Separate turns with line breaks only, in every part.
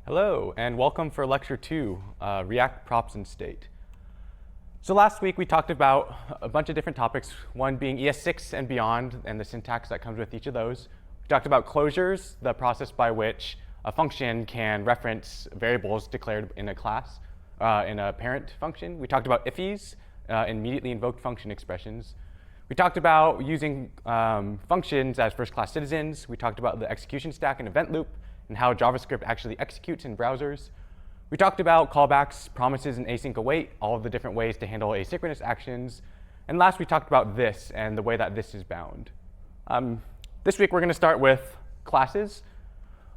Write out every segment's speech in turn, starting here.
Hello, and welcome for Lecture 2, React Props and State. So last week we talked about a bunch of different topics, one being ES6 and beyond, and the syntax that comes with each of those. We talked about closures, the process by which a function can reference variables declared in a class, in a parent function. We talked about ifs, immediately invoked function expressions. We talked about using functions as first-class citizens. We talked about the execution stack and event loop, and how JavaScript actually executes in browsers. We talked about callbacks, promises, and async await, all of the different ways to handle asynchronous actions. And last, we talked about this and the way that this is bound. This week, we're going to start with classes,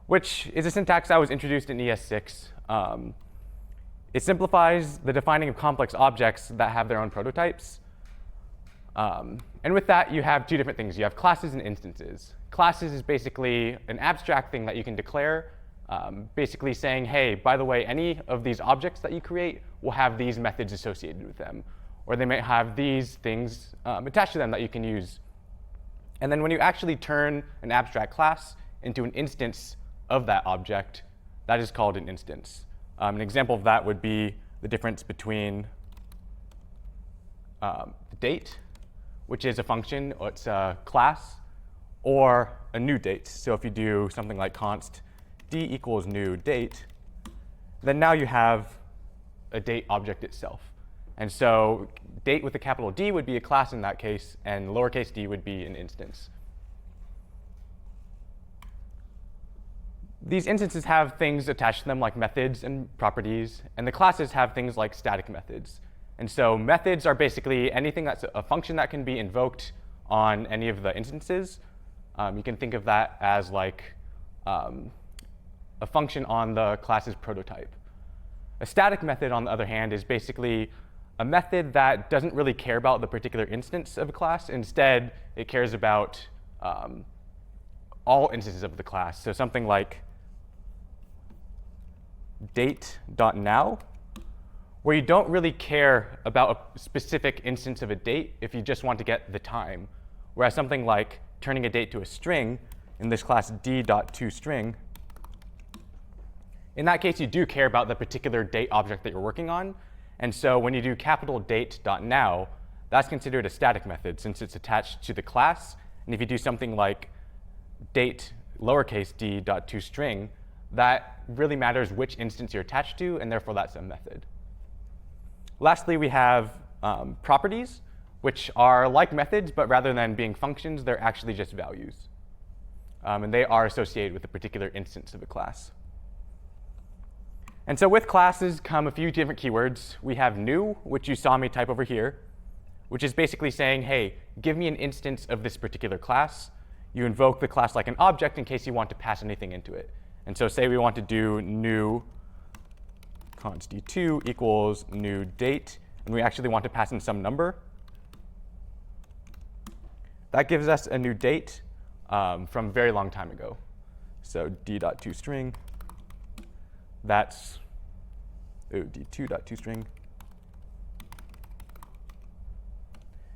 which is a syntax that was introduced in ES6. It simplifies the defining of complex objects that have their own prototypes. And with that, you have two different things. You have classes and instances. Classes is basically an abstract thing that you can declare, basically saying, hey, by the way, any of these objects that you create will have these methods associated with them. Or they may have these things attached to them that you can use. And then when you actually turn an abstract class into an instance of that object, that is called an instance. An example of that would be the difference between the date, which is a function, or it's a class, or a new date. So if you do something like const d equals new date, then now you have a date object itself. And so date with a capital D would be a class in that case, and lowercase d would be an instance. These instances have things attached to them like methods and properties, and the classes have things like static methods. And so methods are basically anything that's a function that can be invoked on any of the instances. You can think of that as like a function on the class's prototype. A static method, on the other hand, is basically a method that doesn't really care about the particular instance of a class. Instead, it cares about all instances of the class. So something like date.now, where you don't really care about a specific instance of a date if you just want to get the time. Whereas something like turning a date to a string, in this class d.toString, in that case, you do care about the particular date object that you're working on. And so when you do capital date.now, that's considered a static method since it's attached to the class. And if you do something like date lowercase d.toString, that really matters which instance you're attached to, and therefore that's a method. Lastly, we have properties, which are like methods, but rather than being functions, they're actually just values. And they are associated with a particular instance of a class. And so with classes come a few different keywords. We have new, which you saw me type over here, which is basically saying, hey, give me an instance of this particular class. You invoke the class like an object in case you want to pass anything into it. And so say we want to do new const d2 equals new date, and we actually want to pass in some number. That gives us a new date from a very long time ago. So d.toString, that's d2.toString.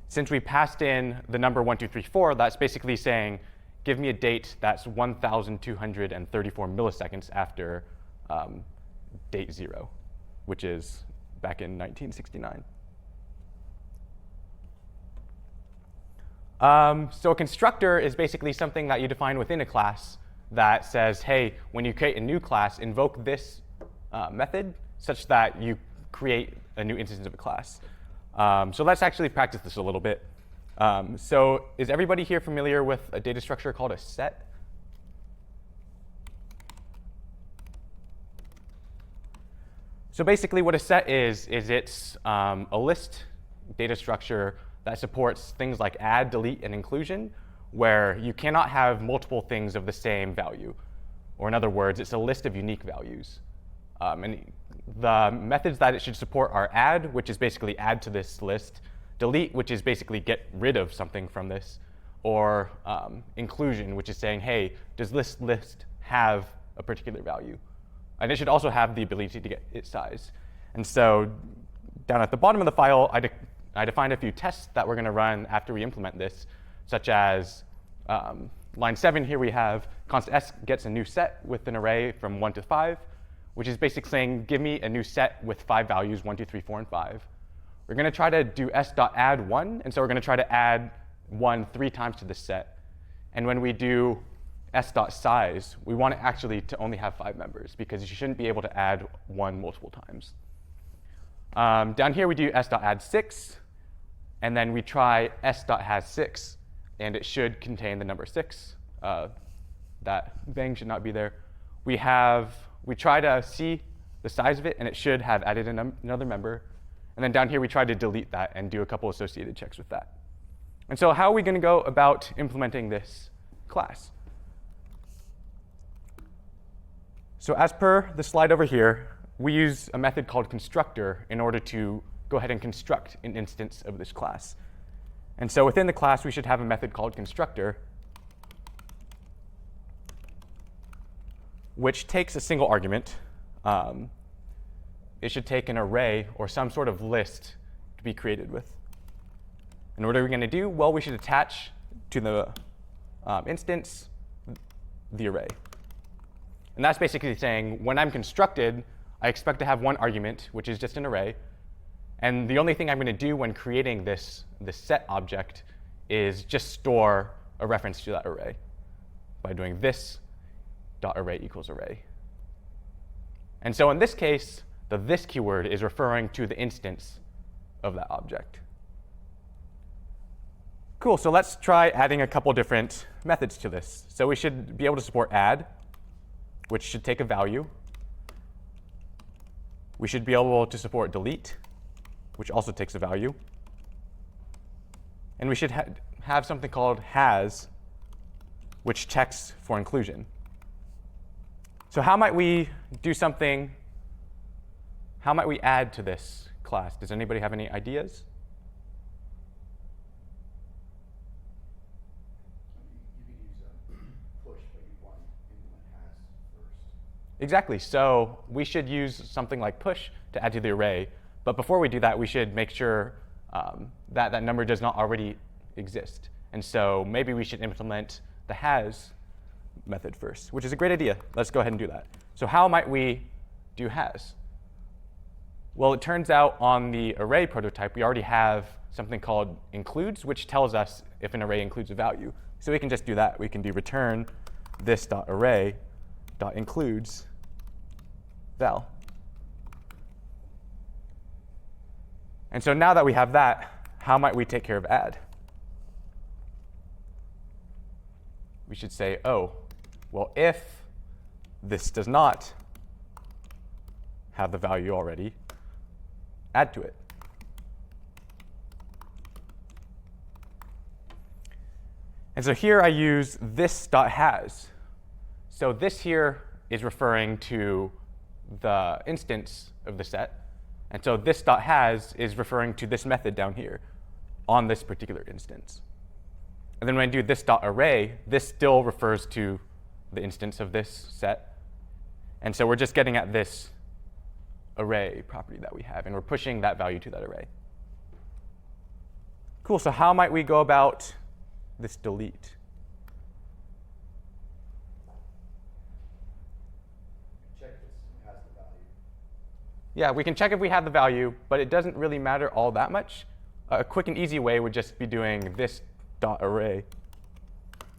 Since we passed in the number 1234, that's basically saying, give me a date that's 1,234 milliseconds after date 0, which is back in 1969. So a constructor is basically something that you define within a class that says, hey, when you create a new class, invoke this method such that you create a new instance of a class. So let's actually practice this a little bit. So is everybody here familiar with a data structure called a set? So basically what a set is it's a list data structure that supports things like add, delete, and inclusion, where you cannot have multiple things of the same value. Or in other words, it's a list of unique values. And the methods that it should support are add, which is basically add to this list, delete, which is basically get rid of something from this, or inclusion, which is saying, hey, does this list have a particular value? And it should also have the ability to get its size. And so down at the bottom of the file, I defined a few tests that we're going to run after we implement this, such as line 7 here we have const s gets a new set with an array from 1 to 5. which is basically saying, give me a new set with 5 values, 1, 2, 3, 4, and 5. We're going to try to do s.add1, and so we're going to try to add 1 3 times to this set. And when we do s.size, we want it actually to only have 5 members, because you shouldn't be able to add 1 multiple times. Down here, we do s.add6, and then we try s.has6, and it should contain the number 6. That bang should not be there. We try to see the size of it, and it should have added another member. And then down here, we try to delete that and do a couple associated checks with that. And so how are we going to go about implementing this class? So as per the slide over here, we use a method called constructor in order to go ahead and construct an instance of this class. And so within the class, we should have a method called constructor, which takes a single argument. It should take an array or some sort of list to be created with. And what are we going to do? Well, we should attach to the instance the array. And that's basically saying, when I'm constructed, I expect to have one argument, which is just an array. And the only thing I'm going to do when creating this set object is just store a reference to that array by doing this dot array equals array. And so in this case, the this keyword is referring to the instance of that object. Cool, so let's try adding a couple different methods to this. So we should be able to support add, which should take a value. We should be able to support delete, which also takes a value. And we should have something called has, which checks for inclusion. So how might we do something? How might we add to this class? Does anybody have any ideas? Exactly. So we should use something like push to add to the array. But before we do that, we should make sure that number does not already exist. And so maybe we should implement the has method first, which is a great idea. Let's go ahead and do that. So how might we do has? Well, it turns out on the array prototype, we already have something called includes, which tells us if an array includes a value. So we can just do that. We can do return this.array.includes val. And so now that we have that, how might we take care of add? We should say, oh, well, if this does not have the value already, add to it. And so here I use this.has. So this here is referring to the instance of the set. And so this.has is referring to this method down here on this particular instance. And then when I do this.array, this still refers to the instance of this set. And so we're just getting at this array property that we have, and we're pushing that value to that array. Cool, so how might we go about this delete?
Check this, it has the value.
Yeah, we can check if we have the value, but it doesn't really matter all that much. A quick and easy way would just be doing this.array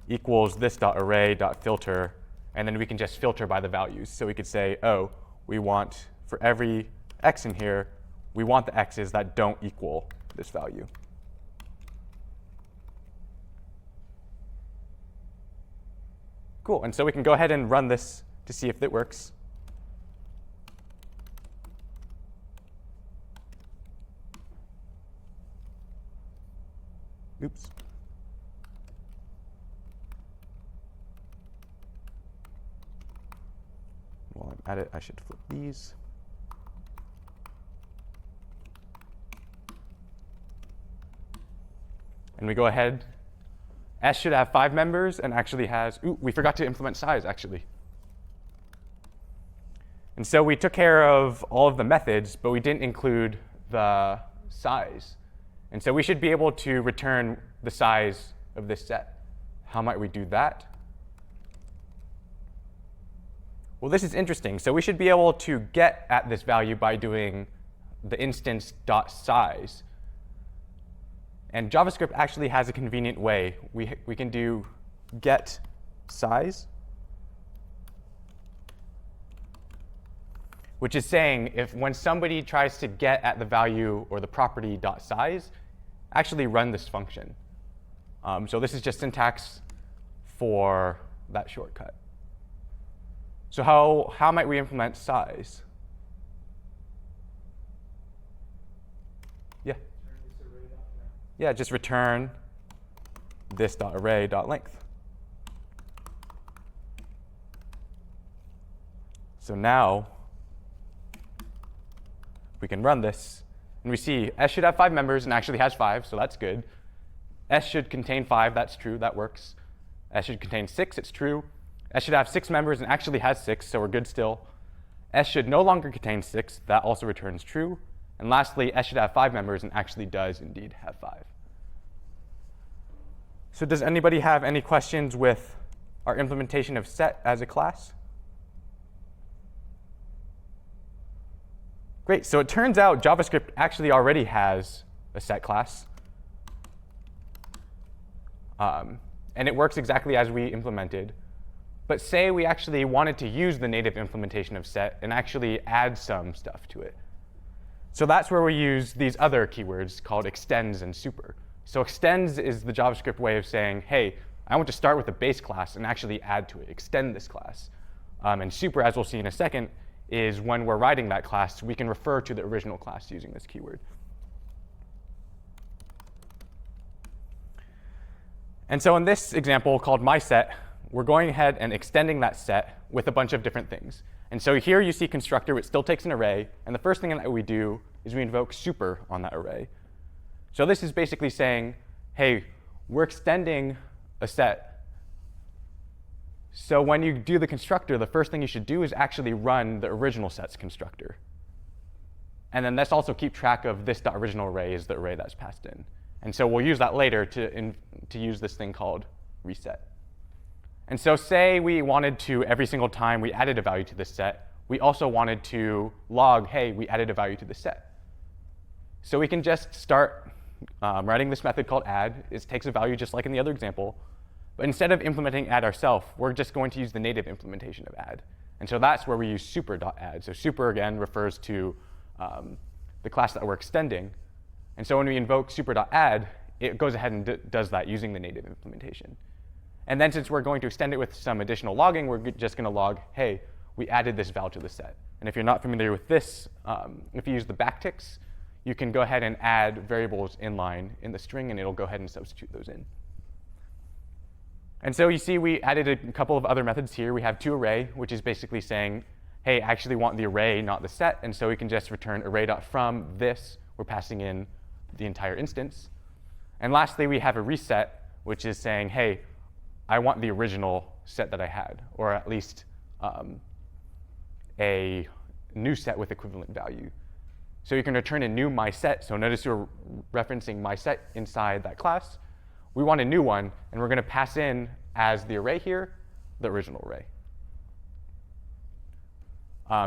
equals this.array.filter, and then we can just filter by the values. So we could say, oh, we want, for every x in here, we want the x's that don't equal this value. Cool, and so we can go ahead and run this to see if it works. Oops. While I'm at it, I should flip these. And we go ahead. S should have 5 members and actually has, ooh, we forgot to implement size, actually. And so we took care of all of the methods, but we didn't include the size. And so we should be able to return the size of this set. How might we do that? Well, this is interesting. So we should be able to get at this value by doing the instance.size. And JavaScript actually has a convenient way. We can do get size, which is saying if when somebody tries to get at the value or the property .size, actually run this function. So this is just syntax for that shortcut. So how might we implement size? Yeah. Yeah, just return this.array.length. So now we can run this, and we see S should have 5 members and actually has 5, so that's good. S should contain 5, that's true, that works. S should contain 6, it's true. S should have 6 members and actually has 6, so we're good still. S should no longer contain 6, that also returns true. And lastly, S should have 5 members and actually does indeed have 5. So does anybody have any questions with our implementation of set as a class? Great, so it turns out JavaScript actually already has a set class. And it works exactly as we implemented. But say we actually wanted to use the native implementation of set and actually add some stuff to it. So that's where we use these other keywords called extends and super. So extends is the JavaScript way of saying, hey, I want to start with a base class and actually add to it, extend this class. And super, as we'll see in a second, is when we're writing that class, we can refer to the original class using this keyword. And so in this example called mySet, we're going ahead and extending that set with a bunch of different things. And so here you see constructor, which still takes an array. And the first thing that we do is we invoke super on that array. So this is basically saying, hey, we're extending a set. So when you do the constructor, the first thing you should do is actually run the original set's constructor. And then let's also keep track of this.original array is the array that's passed in. And so we'll use that later to use this thing called reset. And so say we wanted to, every single time we added a value to this set, we also wanted to log, hey, we added a value to the set. So we can just start writing this method called add. It takes a value just like in the other example. But instead of implementing add ourselves, we're just going to use the native implementation of add. And so that's where we use super.add. So super, again, refers to the class that we're extending. And so when we invoke super.add, it goes ahead and does that using the native implementation. And then since we're going to extend it with some additional logging, we're just going to log, hey, we added this val to the set. And if you're not familiar with this, if you use the backticks, you can go ahead and add variables inline in the string, and it'll go ahead and substitute those in. And so you see we added a couple of other methods here. We have toArray, which is basically saying, hey, I actually want the array, not the set. And so we can just return array.from this. We're passing in the entire instance. And lastly, we have a reset, which is saying, hey, I want the original set that I had, or at least a new set with equivalent value. So you can return a new mySet. So notice we're referencing mySet inside that class. We want a new one, and we're going to pass in as the array here, the original array.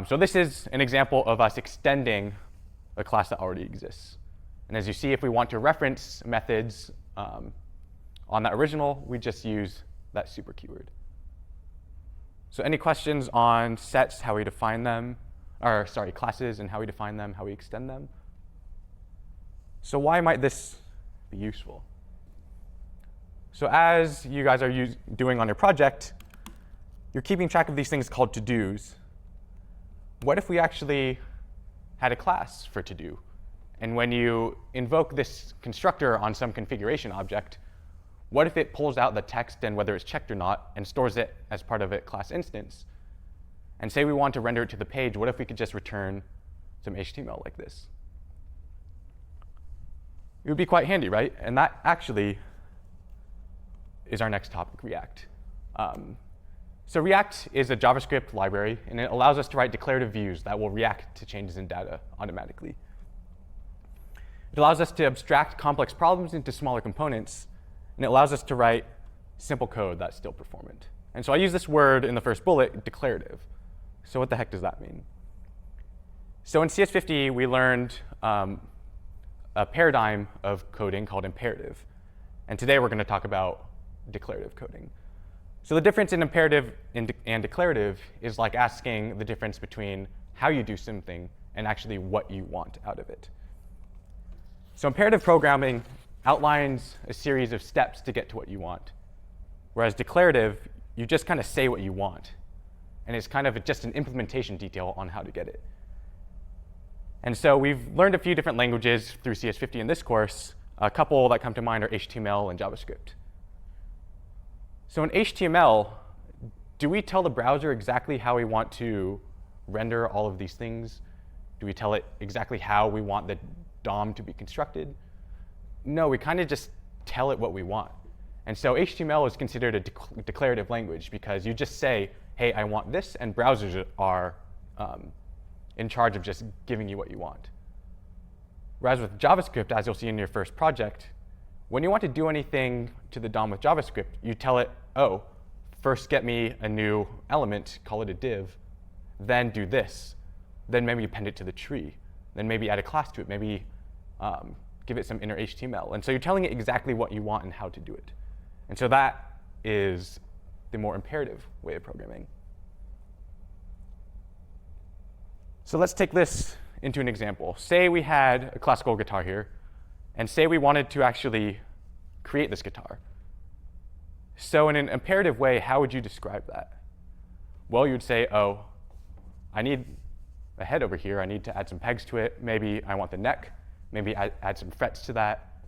So this is an example of us extending a class that already exists. And as you see, if we want to reference methods on that original, we just use that super keyword. So any questions on sets, how we define them, or sorry, classes and how we define them, how we extend them? So why might this be useful? So as you guys are doing on your project, you're keeping track of these things called to-dos. What if we actually had a class for to-do? And when you invoke this constructor on some configuration object, what if it pulls out the text and whether it's checked or not and stores it as part of a class instance? And say we want to render it to the page, what if we could just return some HTML like this? It would be quite handy, right? And that actually is our next topic, React. So React is a JavaScript library, and it allows us to write declarative views that will react to changes in data automatically. It allows us to abstract complex problems into smaller components, and it allows us to write simple code that's still performant. And so I use this word in the first bullet, declarative. So what the heck does that mean? So in CS50, we learned a paradigm of coding called imperative. And today we're going to talk about declarative coding. So the difference in imperative and declarative is like asking the difference between how you do something and actually what you want out of it. So imperative programming outlines a series of steps to get to what you want, whereas declarative, you just kind of say what you want. And it's kind of just an implementation detail on how to get it. And so we've learned a few different languages through CS50 in this course. A couple that come to mind are HTML and JavaScript. So in HTML, do we tell the browser exactly how we want to render all of these things? Do we tell it exactly how we want the DOM to be constructed? No, we kind of just tell it what we want. And so HTML is considered a declarative language because you just say, hey, I want this, and browsers are in charge of just giving you what you want. Whereas with JavaScript, as you'll see in your first project, when you want to do anything to the DOM with JavaScript, you tell it, oh, first get me a new element, call it a div, then do this. Then maybe append it to the tree. Then maybe add a class to it. Maybe give it some inner HTML. And so you're telling it exactly what you want and how to do it. And so that is the more imperative way of programming. So let's take this into an example. Say we had a classical guitar here, and say we wanted to actually create this guitar. So in an imperative way, how would you describe that? Well, you'd say, oh, I need a head over here. I need to add some pegs to it. Maybe I want the neck. Maybe add some frets to that.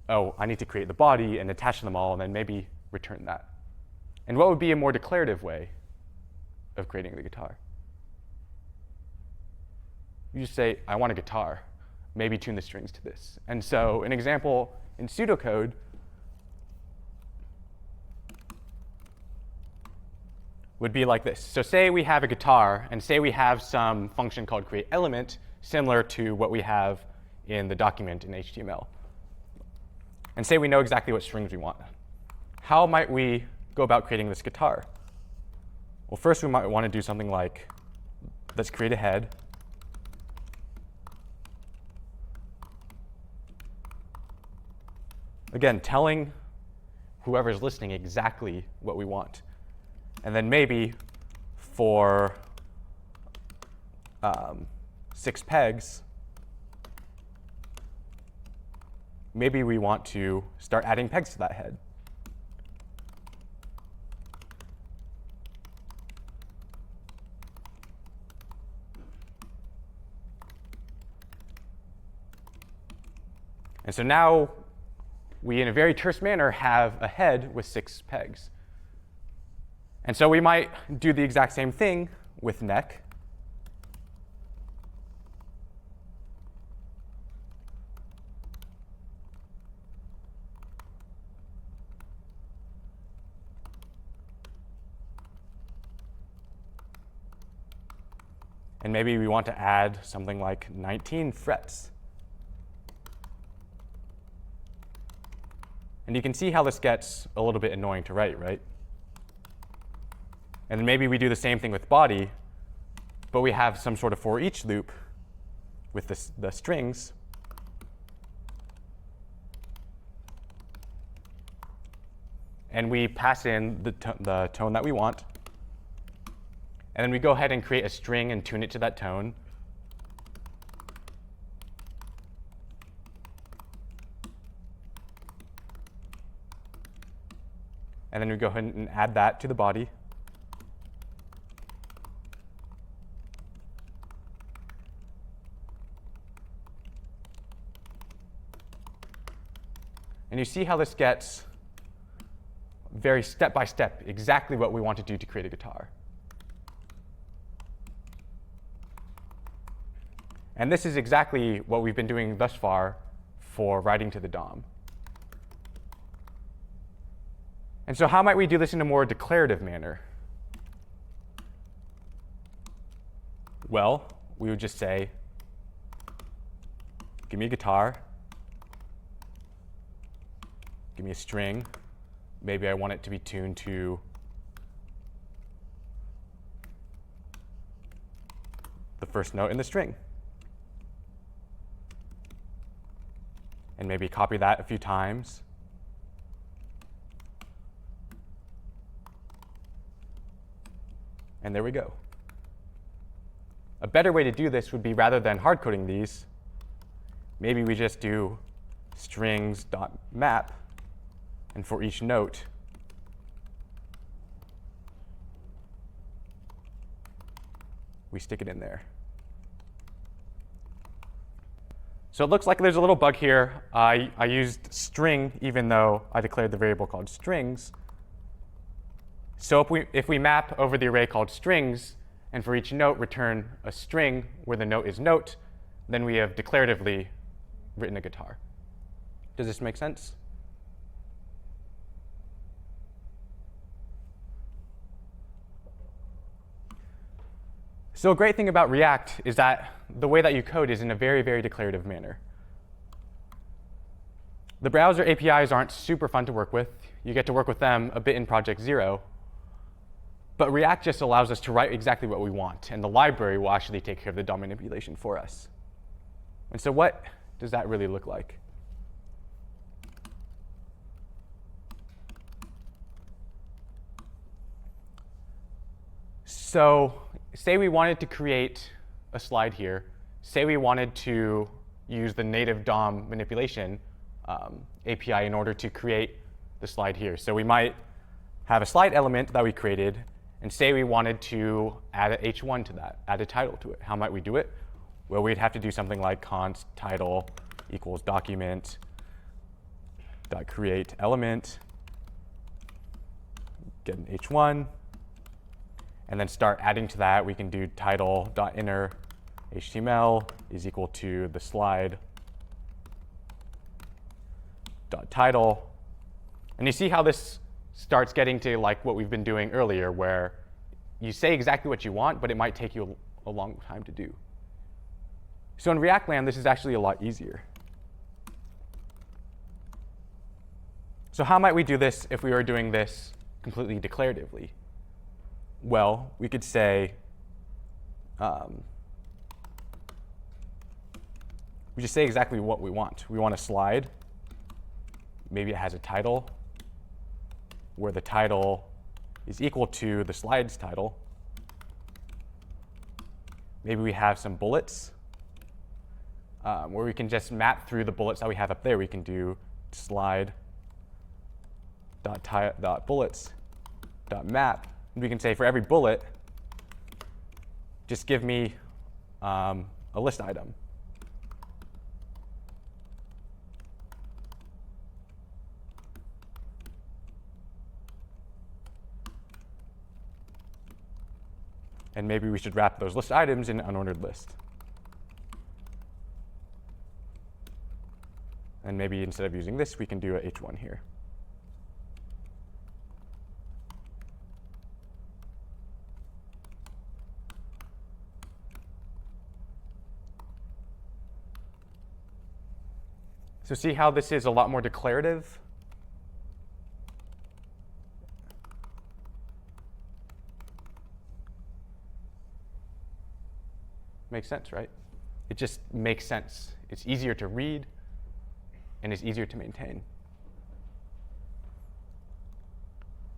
Oh, I need to create the body and attach them all, and then maybe return that. And what would be a more declarative way of creating the guitar? You just say, I want a guitar. Maybe tune the strings to this. And so an example in pseudocode would be like this. So say we have a guitar, and say we have some function called createElement, similar to what we have in the document in HTML. And say we know exactly what strings we want. How might we go about creating this guitar? Well, first we might want to do something like, let's create a head. Again, telling whoever's listening exactly what we want. And then maybe for 6 pegs, maybe we want to start adding pegs to that head. And so now we, in a very terse manner, have a head with 6 pegs. And so we might do the exact same thing with neck. And maybe we want to add something like 19 frets. And you can see how this gets a little bit annoying to write, right? And then maybe we do the same thing with body, but we have some sort of for each loop with the strings. And we pass in the tone that we want. And then we go ahead and create a string and tune it to that tone. And then we go ahead and add that to the body. And you see how this gets very step by step, exactly what we want to do to create a guitar. And this is exactly what we've been doing thus far for writing to the DOM. And so how might we do this in a more declarative manner? Well, we would just say, give me a guitar. Give me a string. Maybe I want it to be tuned to the first note in the string. And maybe copy that a few times. And there we go. A better way to do this would be, rather than hard coding these, maybe we just do strings.map, and for each note, we stick it in there. So it looks like there's a little bug here. I used string even though I declared the variable called strings. So if we map over the array called strings, and for each note return a string where the note is note, then we have declaratively written a guitar. Does this make sense? So a great thing about React is that the way that you code is in a very, very declarative manner. The browser APIs aren't super fun to work with. You get to work with them a bit in Project Zero. But React just allows us to write exactly what we want, and the library will actually take care of the DOM manipulation for us. And so what does that really look like? So say we wanted to create a slide here. Say we wanted to use the native DOM manipulation API in order to create the slide here. So we might have a slide element that we created, and say we wanted to add an h1 to that, add a title to it. How might we do it? Well, we'd have to do something like const title equals document dot create element, get an h1, and then start adding to that. We can do title.inner HTML is equal to the slide dot title. And you see how this starts getting to like what we've been doing earlier, where you say exactly what you want, but it might take you a long time to do. So in React land, this is actually a lot easier. So how might we do this if we were doing this completely declaratively? Well, we could say, we just say exactly what we want. We want a slide. Maybe it has a title, where the title is equal to the slide's title. Maybe we have some bullets, where we can just map through the bullets that we have up there. We can do slide.bullets.map. We can say for every bullet, just give me a list item. And maybe we should wrap those list items in an unordered list. And maybe instead of using this, we can do a h1 here. So see how this is a lot more declarative? Makes sense, right? It just makes sense. It's easier to read, and it's easier to maintain.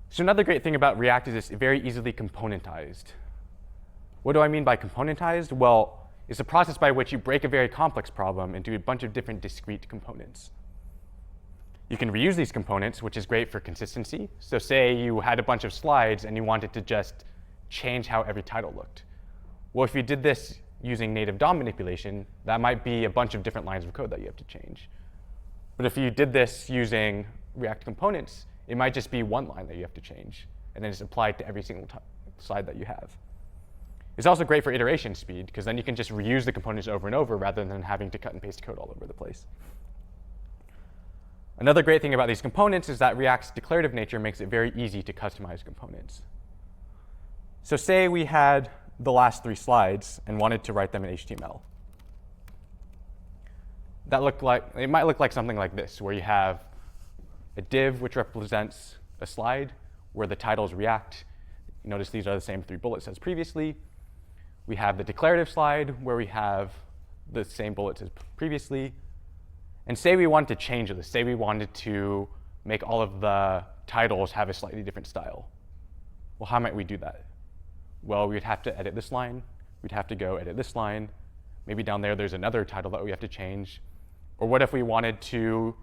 So another great thing about React is it's very easily componentized. What do I mean by componentized? Well, it's a process by which you break a very complex problem into a bunch of different discrete components. You can reuse these components, which is great for consistency. So say you had a bunch of slides and you wanted to just change how every title looked. Well, if you did this using native DOM manipulation, that might be a bunch of different lines of code that you have to change. But if you did this using React components, it might just be one line that you have to change, and then it's applied to every single slide that you have. It's also great for iteration speed, because then you can just reuse the components over and over rather than having to cut and paste code all over the place. Another great thing about these components is that React's declarative nature makes it very easy to customize components. So say we had the last 3 slides and wanted to write them in HTML. It might look like something like this, where you have a div which represents a slide, where the title is React. You notice these are the same 3 bullets as previously. We have the declarative slide where we have the same bullets as previously. And say we wanted to change this. Say we wanted to make all of the titles have a slightly different style. Well, how might we do that? Well, we'd have to edit this line. We'd have to go edit this line. Maybe down there there's another title that we have to change. Or what if we wanted to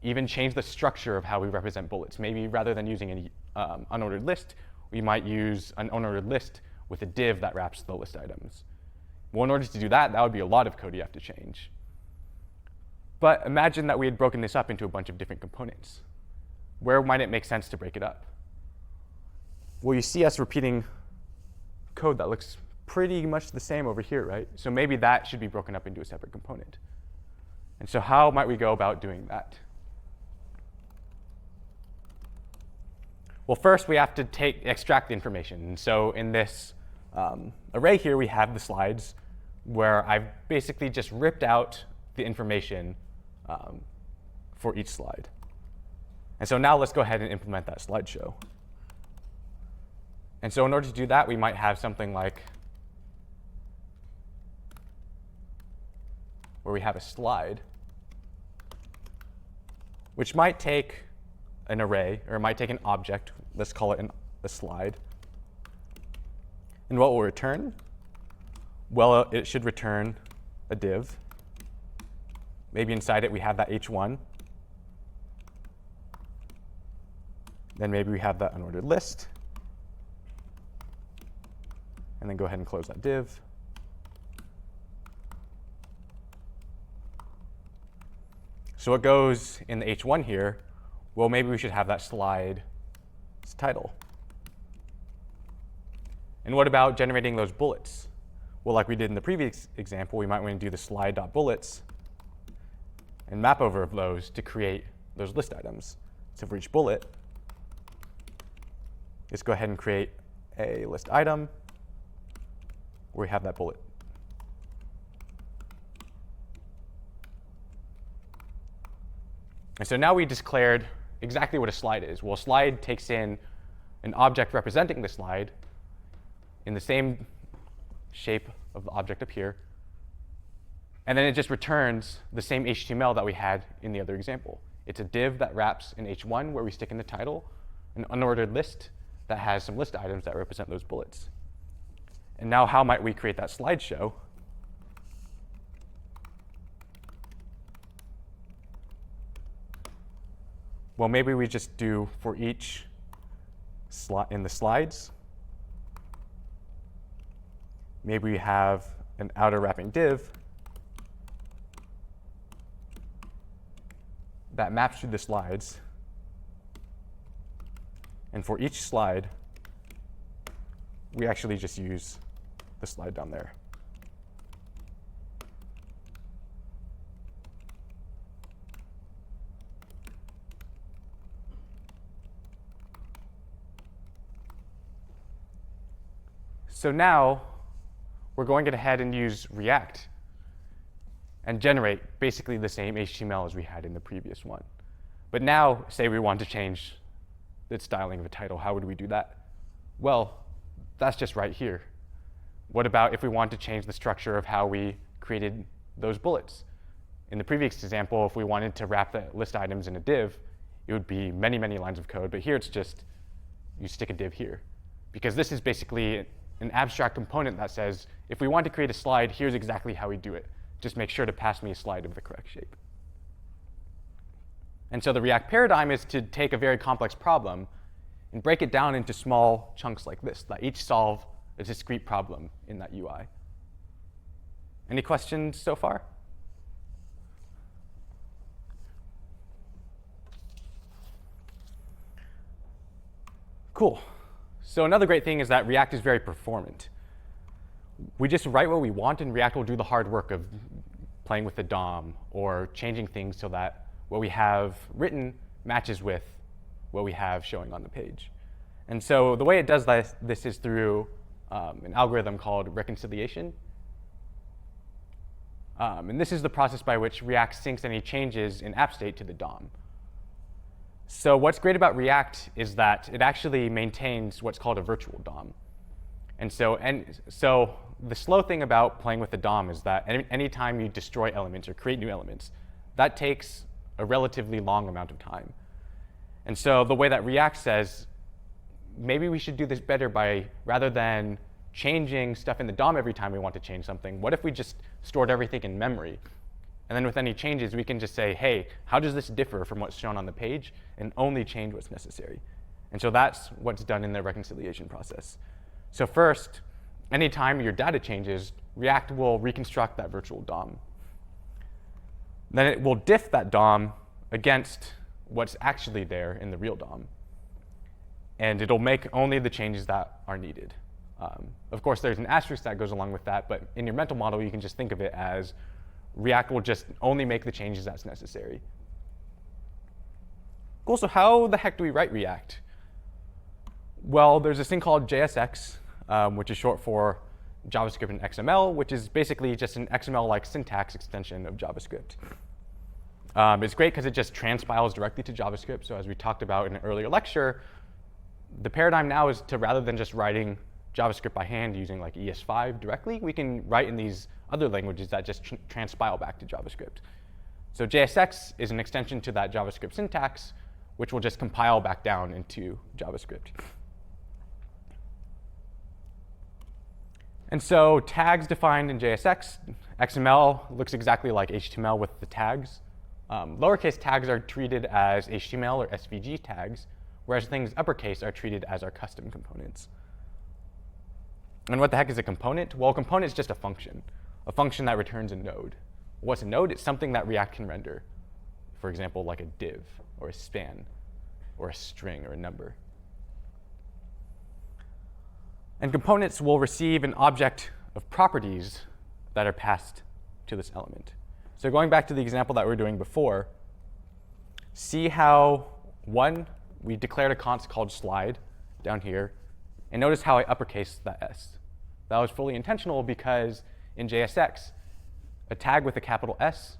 even change the structure of how we represent bullets? Maybe rather than using an unordered list, we might use an unordered list with a div that wraps the list items. Well, in order to do that, that would be a lot of code you have to change. But imagine that we had broken this up into a bunch of different components. Where might it make sense to break it up? Well, you see us repeating code that looks pretty much the same over here, right? So maybe that should be broken up into a separate component. And so how might we go about doing that? Well, first we have to extract the information. And so in this array here, we have the slides where I've basically just ripped out the information for each slide. And so now let's go ahead and implement that slideshow. And so in order to do that, we might have something like where we have a slide, which might take an array, or it might take an object. Let's call it a slide. And what will return? Well, it should return a div. Maybe inside it we have that h1. Then maybe we have that unordered list. And then go ahead and close that div. So what goes in the h1 here? Well, maybe we should have that slide's title. And what about generating those bullets? Well, like we did in the previous example, we might want to do the slide.bullets and map over those to create those list items. So for each bullet, let's go ahead and create a list item where we have that bullet. And so now we declared exactly what a slide is. Well, a slide takes in an object representing the slide in the same shape of the object up here. And then it just returns the same HTML that we had in the other example. It's a div that wraps in h1 where we stick in the title, an unordered list that has some list items that represent those bullets. And now how might we create that slideshow? Well, maybe we just do for each in the slides. Maybe we have an outer wrapping div that maps through the slides. And for each slide, we actually just use the slide down there. So now we're going to go ahead and use React and generate basically the same HTML as we had in the previous one. But now, say we want to change the styling of a title. How would we do that? Well, that's just right here. What about if we want to change the structure of how we created those bullets? In the previous example, if we wanted to wrap the list items in a div, it would be many, many lines of code. But here it's just you stick a div here. Because this is basically an abstract component that says, if we want to create a slide, here's exactly how we do it. Just make sure to pass me a slide of the correct shape. And so the React paradigm is to take a very complex problem and break it down into small chunks like this that each solve a discrete problem in that UI. Any questions so far? Cool. So another great thing is that React is very performant. We just write what we want, and React will do the hard work of playing with the DOM or changing things so that what we have written matches with what we have showing on the page. And so the way it does this is through an algorithm called reconciliation. And this is the process by which React syncs any changes in app state to the DOM. So what's great about React is that it actually maintains what's called a virtual DOM. And so the slow thing about playing with the DOM is that anytime you destroy elements or create new elements, that takes a relatively long amount of time. And so the way that React says, maybe we should do this better by, rather than changing stuff in the DOM every time we want to change something, what if we just stored everything in memory? And then with any changes, we can just say, hey, how does this differ from what's shown on the page? And only change what's necessary. And so that's what's done in the reconciliation process. So first, anytime your data changes, React will reconstruct that virtual DOM. Then it will diff that DOM against what's actually there in the real DOM. And it'll make only the changes that are needed. Of course, there's an asterisk that goes along with that, but in your mental model, you can just think of it as React will just only make the changes that's necessary. Cool, so how the heck do we write React? Well, there's this thing called JSX, which is short for JavaScript and XML, which is basically just an XML-like syntax extension of JavaScript. It's great because it just transpiles directly to JavaScript. So as we talked about in an earlier lecture, the paradigm now is to, rather than just writing JavaScript by hand using like ES5 directly, we can write in these other languages that just transpile back to JavaScript. So JSX is an extension to that JavaScript syntax, which will just compile back down into JavaScript. And so tags defined in JSX, XML looks exactly like HTML with the tags. Lowercase tags are treated as HTML or SVG tags, whereas things uppercase are treated as our custom components. And what the heck is a component? Well, a component is just a function that returns a node. What's a node? It's something that React can render. For example, like a div, or a span, or a string, or a number. And components will receive an object of properties that are passed to this element. So going back to the example that we were doing before, see how, one, we declared a const called slide down here, and notice how I uppercased that S. That was fully intentional because in JSX, a tag with a capital S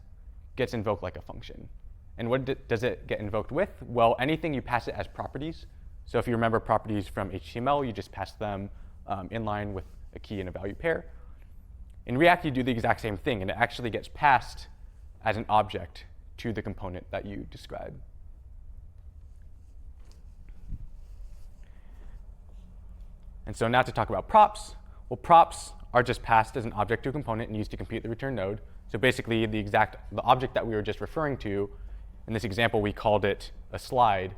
gets invoked like a function. And what does it get invoked with? Well, anything you pass it as properties. So if you remember properties from HTML, you just pass them in line with a key and a value pair. In React, you do the exact same thing, and it actually gets passed as an object to the component that you describe. And so now to talk about props. Well, props are just passed as an object to a component and used to compute the return node. So basically, the object that we were just referring to, in this example, we called it a slide.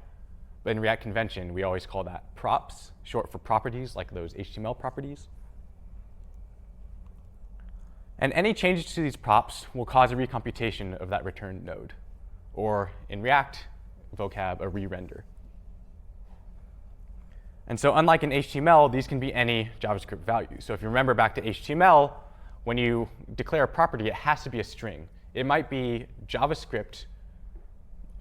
But in React convention, we always call that props, short for properties, like those HTML properties. And any changes to these props will cause a recomputation of that return node, or in React vocab, a re-render. And so unlike in HTML, these can be any JavaScript value. So if you remember back to HTML, when you declare a property, it has to be a string. It might be JavaScript,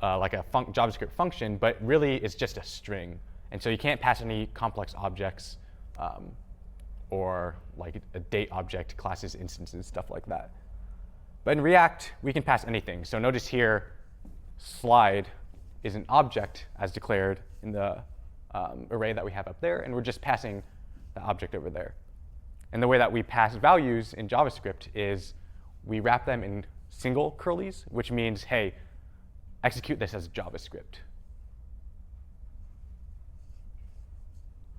like a JavaScript function, but really it's just a string. And so you can't pass any complex objects or like a date object, classes, instances, stuff like that. But in React, we can pass anything. So notice here, slide is an object as declared in the array that we have up there, and we're just passing the object over there. And the way that we pass values in JavaScript is we wrap them in single curlies, which means, hey, execute this as JavaScript.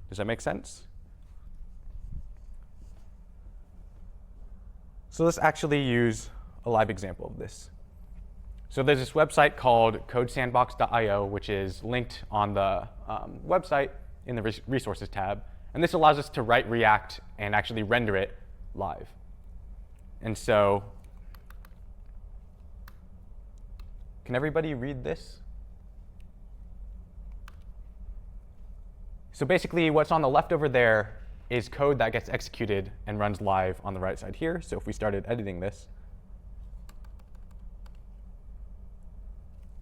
Does that make sense? So let's actually use a live example of this. So there's this website called codesandbox.io, which is linked on the website in the resources tab. And this allows us to write React and actually render it live. And so can everybody read this? So basically, what's on the left over there is code that gets executed and runs live on the right side here. So if we started editing this,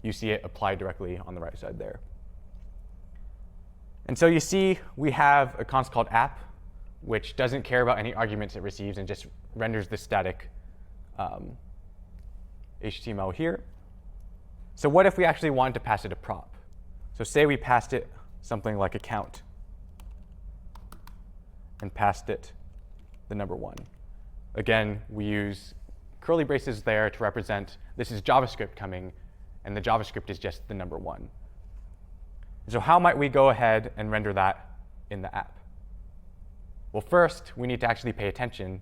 you see it applied directly on the right side there. And so you see we have a const called app, which doesn't care about any arguments it receives and just renders the static HTML here. So what if we actually wanted to pass it a prop? So say we passed it something like a count. and passed it the number 1. Again, we use curly braces there to represent this is JavaScript coming, and the JavaScript is just the number 1. So how might we go ahead and render that in the app? Well, first, we need to actually pay attention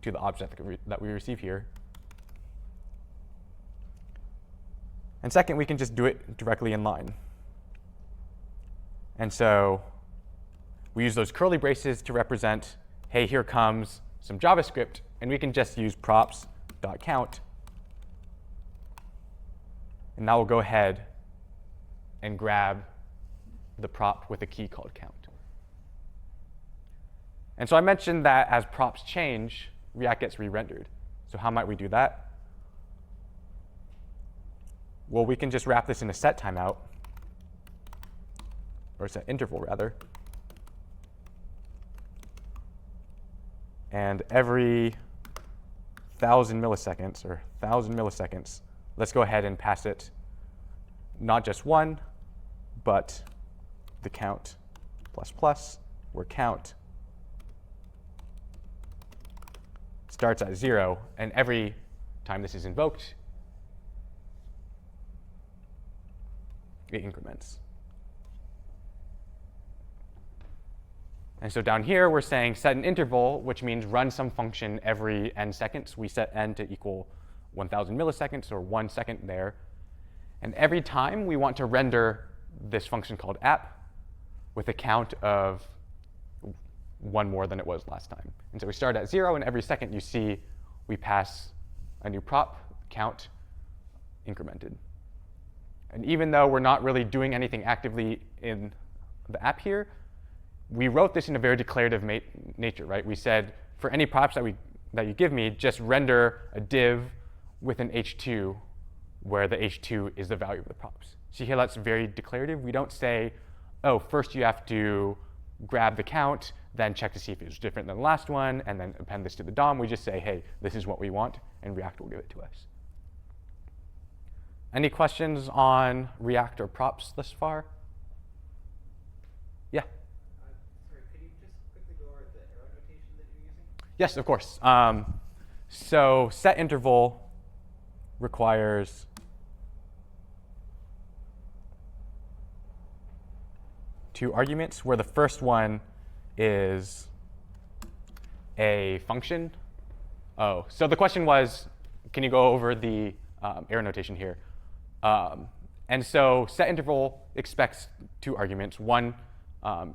to the object that we receive here. And second, we can just do it directly in line. And so we use those curly braces to represent, hey, here comes some JavaScript, and we can just use props.count. And now we'll go ahead and grab the prop with a key called count. And so I mentioned that as props change, React gets re-rendered. So how might we do that? Well, we can just wrap this in a set timeout, or set interval, rather. And every 1,000 milliseconds, or 1,000 milliseconds, let's go ahead and pass it not just 1, but the count ++, where count starts at 0, and every time this is invoked, it increments. And so down here, we're saying set an interval, which means run some function every n seconds. We set n to equal 1,000 milliseconds, or 1 second there. And every time, we want to render this function called app with a count of 1 more than it was last time. And so we start at 0, and every second you see we pass a new prop, count, incremented. And even though we're not really doing anything actively in the app here, we wrote this in a very declarative nature, right? We said, for any props that you give me, just render a div with an h2, where the h2 is the value of the props. See here, that's very declarative. We don't say, oh, first you have to grab the count, then check to see if it's different than the last one, and then append this to the DOM. We just say, hey, this is what we want, and React will give it to us. Any questions on React or props thus far? Yeah?
Sorry, could you just quickly go over the arrow notation that you're using?
Yes, of course. So set interval requires two arguments, where the first one is a function. Oh, so the question was, can you go over the arrow notation here? And so set interval expects two arguments. One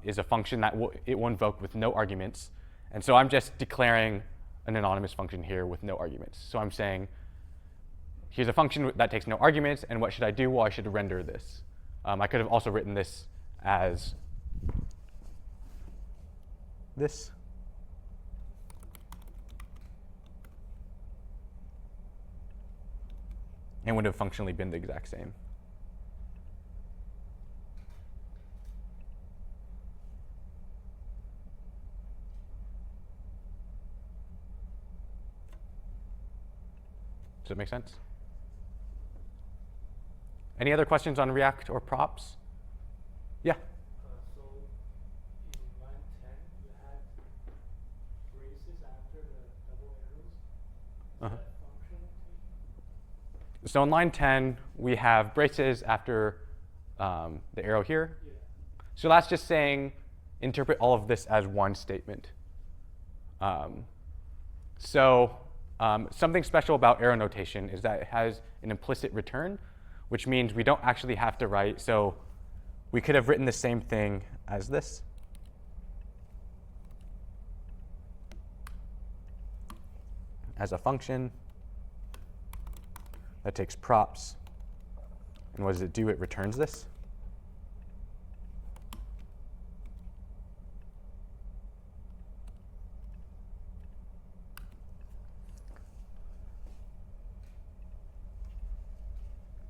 is a function that it will invoke with no arguments. And so I'm just declaring an anonymous function here with no arguments. So I'm saying, here's a function that takes no arguments, and what should I do? Well, I should render this. I could have also written this as this. And would have functionally been the exact same. Does that make sense? Any other questions on React or props? Yeah?
So in line 10, you had braces after the double arrows. Is that function notation?
So in line 10, we have braces after the arrow here.
Yeah.
So that's just saying interpret all of this as one statement. Something special about arrow notation is that it has an implicit return, which means we don't actually have to write. So we could have written the same thing as this. As a function that takes props. And what does it do? It returns this.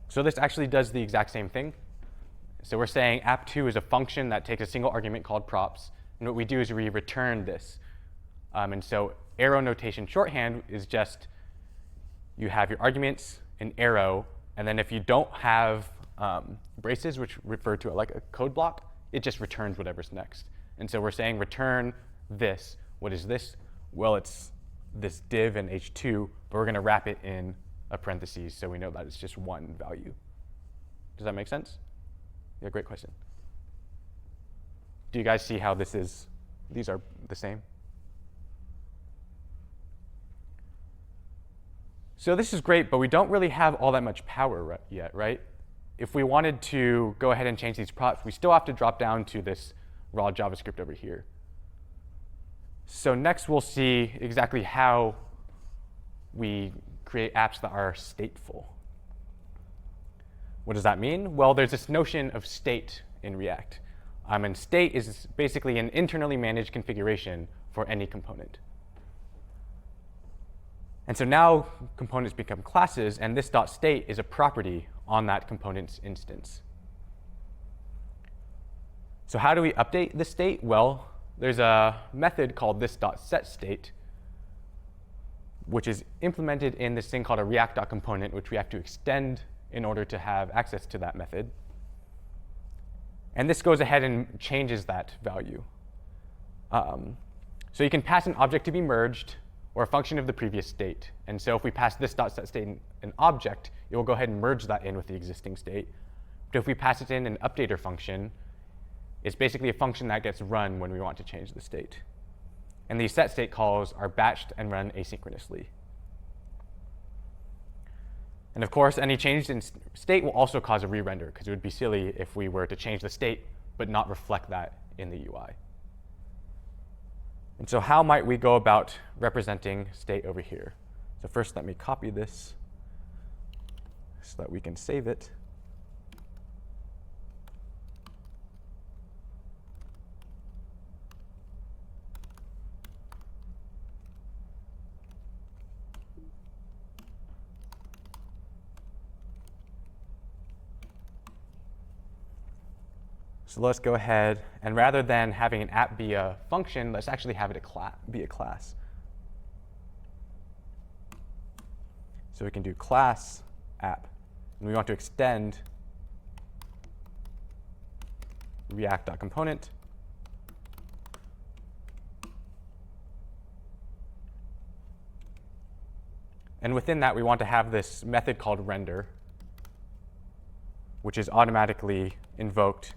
So this actually does the exact same thing. So we're saying app2 is a function that takes a single argument called props. And what we do is we return this. And so arrow notation shorthand is just you have your arguments, an arrow, and then if you don't have braces, which refer to it like a code block, it just returns whatever's next. And so we're saying return this. What is this? Well, it's this div in h2, but we're going to wrap it in a parentheses so we know that it's just one value. Does that make sense? Yeah, great question. Do you guys see how these are the same? So this is great, but we don't really have all that much power yet, right? If we wanted to go ahead and change these props, we still have to drop down to this raw JavaScript over here. So next we'll see exactly how we create apps that are stateful. What does that mean? Well, there's this notion of state in React. And state is basically an internally managed configuration for any component. And so now components become classes, and this .state is a property on that component's instance. So how do we update the state? Well, there's a method called this.setState, which is implemented in this thing called a React.component, which we have to extend in order to have access to that method. And this goes ahead and changes that value. So you can pass an object to be merged or a function of the previous state. And so if we pass this.setState an object, it will go ahead and merge that in with the existing state. But if we pass it in an updater function, it's basically a function that gets run when we want to change the state. And these setState calls are batched and run asynchronously. And of course, any change in state will also cause a re-render, because it would be silly if we were to change the state but not reflect that in the UI. And so how might we go about representing state over here? So first, let me copy this so that we can save it. So let's go ahead, and rather than having an app be a function, let's actually have it be a class. So we can do class app. And we want to extend React.component. And within that, we want to have this method called render, which is automatically invoked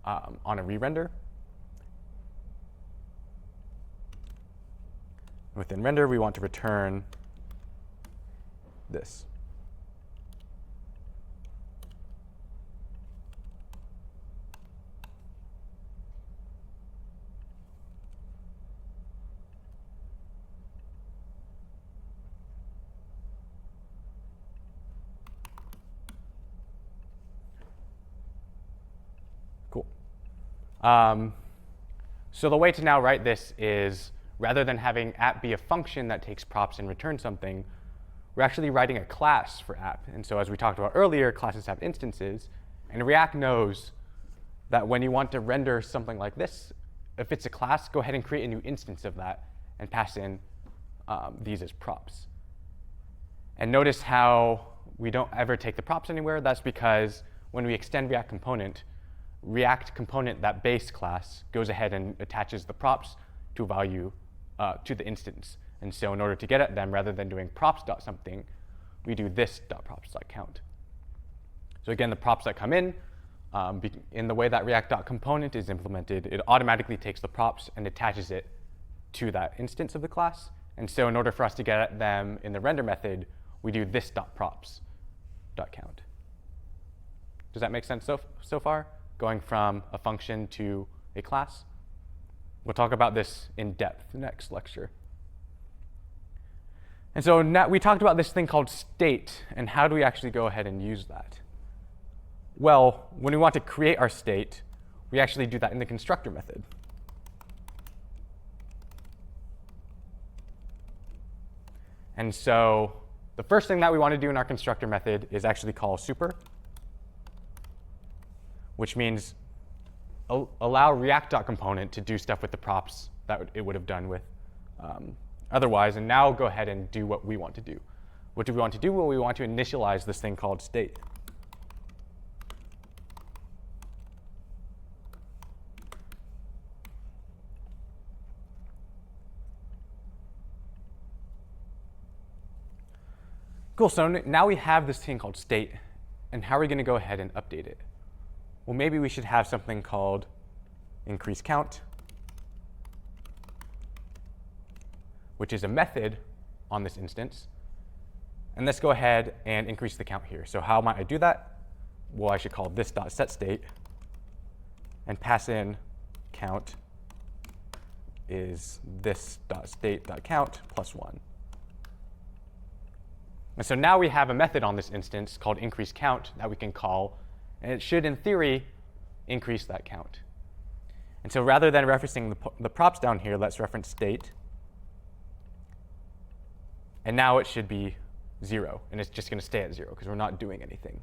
on a re-render. Within render, we want to return this. Cool. So the way to now write this is, rather than having app be a function that takes props and returns something, we're actually writing a class for app. And so as we talked about earlier, classes have instances. And React knows that when you want to render something like this, if it's a class, go ahead and create a new instance of that and pass in these as props. And notice how we don't ever take the props anywhere. That's because when we extend React component, that base class, goes ahead and attaches the props to a value to the instance. And so in order to get at them, rather than doing props.something, we do this.props.count. So again, the props that come in the way that React.component is implemented, it automatically takes the props and attaches it to that instance of the class. And so in order for us to get at them in the render method, we do this.props.count. Does that make sense so far? Going from a function to a class? We'll talk about this in depth next lecture. And so now we talked about this thing called state, and how do we actually go ahead and use that? Well, when we want to create our state, we actually do that in the constructor method. And so the first thing that we want to do in our constructor method is actually call super, which means allow React.component to do stuff with the props that it would have done with otherwise, and now go ahead and do what we want to do. What do we want to do? Well, we want to initialize this thing called state. Cool, so now we have this thing called state, and how are we going to go ahead and update it? Well, maybe we should have something called increase count, which is a method on this instance. And let's go ahead and increase the count here. So how might I do that? Well, I should call this dot set state and pass in count is this dot state dot count plus 1. And so now we have a method on this instance called increase count that we can call, and it should, in theory, increase that count. And so rather than referencing the props down here, let's reference state. And now it should be 0, and it's just going to stay at 0 because we're not doing anything.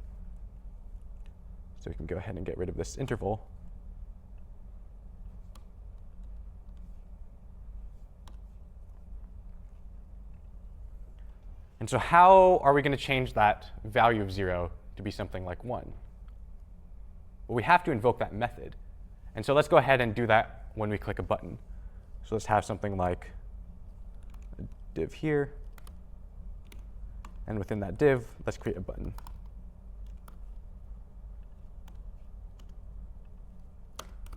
So we can go ahead and get rid of this interval. And so how are we going to change that value of 0 to be something like 1? Well, we have to invoke that method. And so let's go ahead and do that when we click a button. So let's have something like a div here. And within that div, let's create a button.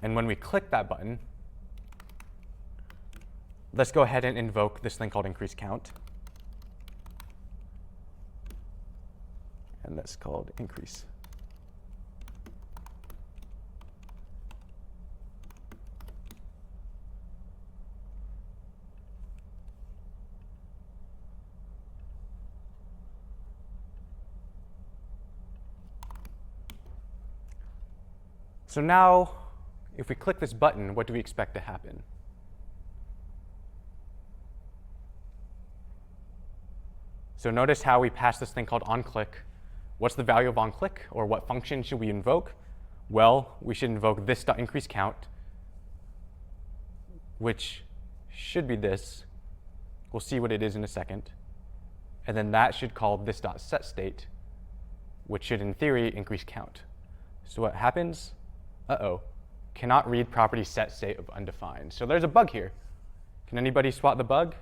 And when we click that button, let's go ahead and invoke this thing called increase count. And that's called increase. So now, if we click this button, what do we expect to happen? So notice how we pass this thing called onClick. What's the value of onClick, or what function should we invoke? Well, we should invoke this.increaseCount, which should be this. We'll see what it is in a second. And then that should call this.setState, which should, in theory, increase count. So what happens? Uh-oh, cannot read property set state of undefined. So there's a bug here. Can anybody spot the bug?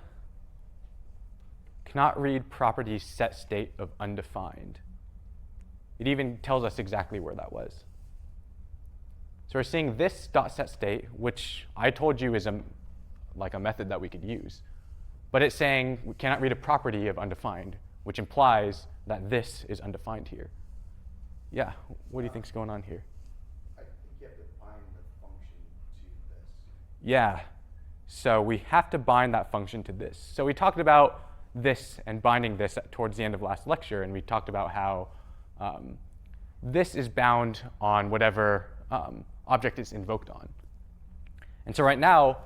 Cannot read property set state of undefined. It even tells us exactly where that was. So we're seeing this dot set state, which I told you is like a method that we could use. But it's saying we cannot read a property of undefined, which implies that this is undefined here. Yeah, what do you think's going on here?
You have to bind the function to this.
Yeah, so we have to bind that function to this. So we talked about this and binding this towards the end of last lecture, and we talked about how this is bound on whatever object it's invoked on. And so right now,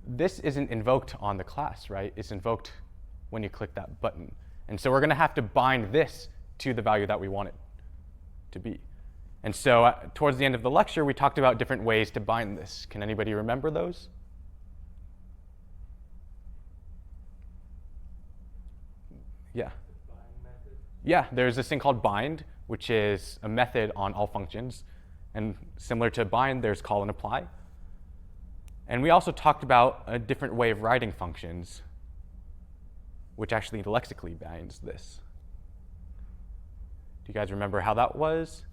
this isn't invoked on the class, right? It's invoked when you click that button. And so we're going to have to bind this to the value that we want it to be. And so towards the end of the lecture, we talked about different ways to bind this. Can anybody remember those? Yeah.
The bind method.
Yeah, there's this thing called bind, which is a method on all functions. And similar to bind, there's call and apply. And we also talked about a different way of writing functions, which actually lexically binds this. Do you guys remember how that was?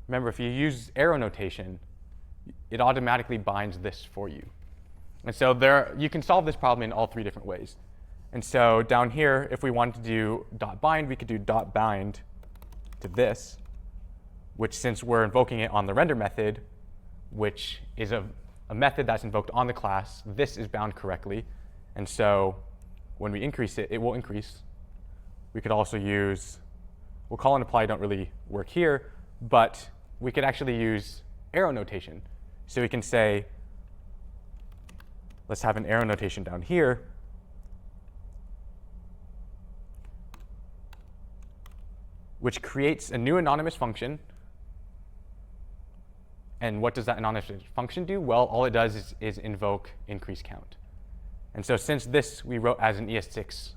Remember, if you use arrow notation, it automatically binds this for you. And so you can solve this problem in all three different ways. And so down here, if we wanted to do .bind, we could do .bind to this, which, since we're invoking it on the render method, which is a method that's invoked on the class, this is bound correctly. And so when we increase it, it will increase. We could also use, well, call and apply don't really work here, but we could actually use arrow notation. So we can say, let's have an arrow notation down here. Which creates a new anonymous function. And what does that anonymous function do? Well, all it does is invoke increase count. And so since this we wrote as an ES6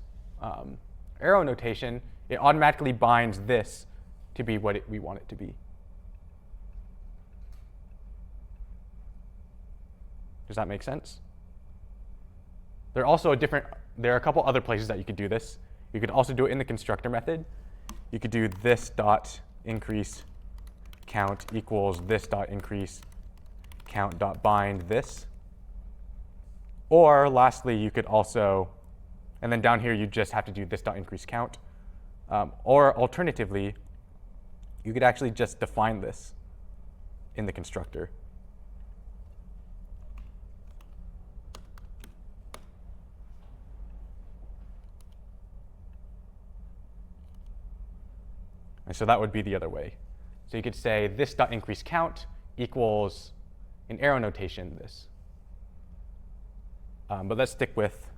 arrow notation, it automatically binds this to be what we want it to be. Does that make sense? There are a couple other places that you could do this. You could also do it in the constructor method. You could do this dot increase count equals this dot increase count dot bind this. Or lastly, you could also, and then down here you just have to do this dot increase count. Or alternatively, you could actually just define this in the constructor. And so that would be the other way. So you could say this dot increase count equals, in arrow notation, this. But let's stick with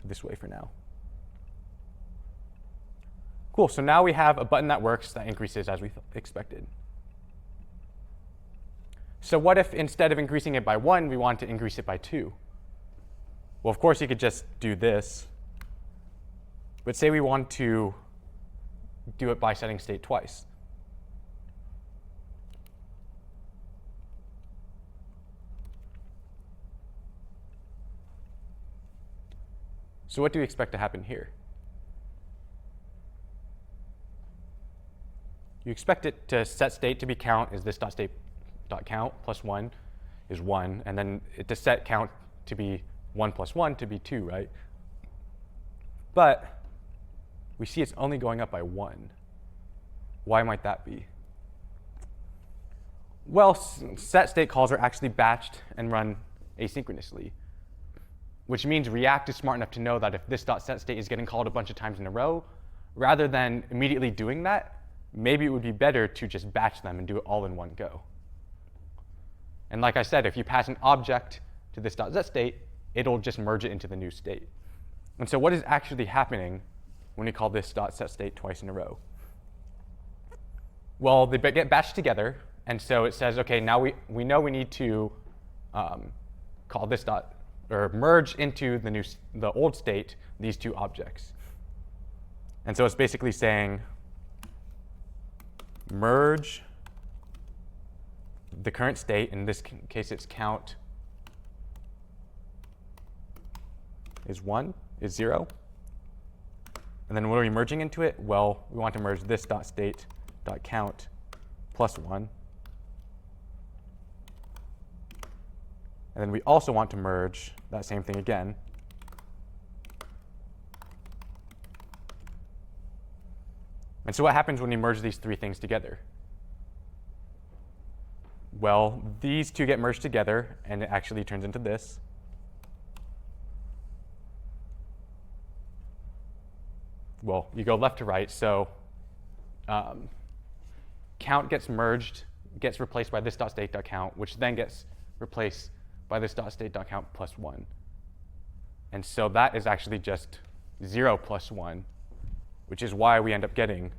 this way for now. Cool, so now we have a button that works that increases as we expected. So what if instead of increasing it by 1, we want to increase it by 2? Well, of course, you could just do this. But say we want to do it by setting state twice. So what do we expect to happen here? You expect it to set state to be count is this dot state dot count plus 1 is 1, and then it to set count to be 1 plus 1 to be 2, right? But we see it's only going up by 1. Why might that be? Well, set state calls are actually batched and run asynchronously, which means React is smart enough to know that if this dot set state is getting called a bunch of times in a row, rather than immediately doing that, maybe it would be better to just batch them and do it all in one go. And like I said, if you pass an object to this dot set state, it'll just merge it into the new state. And so what is actually happening when we call this dot set state twice in a row? Well, they get batched together, and so it says, okay, now we know we need to call this dot, or merge into the old state these two objects. And so it's basically saying merge the current state, in this case it's count is 0. And then what are we merging into it? Well, we want to merge this dot state dot count plus 1. And then we also want to merge that same thing again. And so what happens when we merge these three things together? Well, these two get merged together, and it actually turns into this. Well, you go left to right, so count gets merged, gets replaced by this dot state dot count, which then gets replaced by this dot state dot count plus 1. And so that is actually just 0 plus 1, which is why we end up getting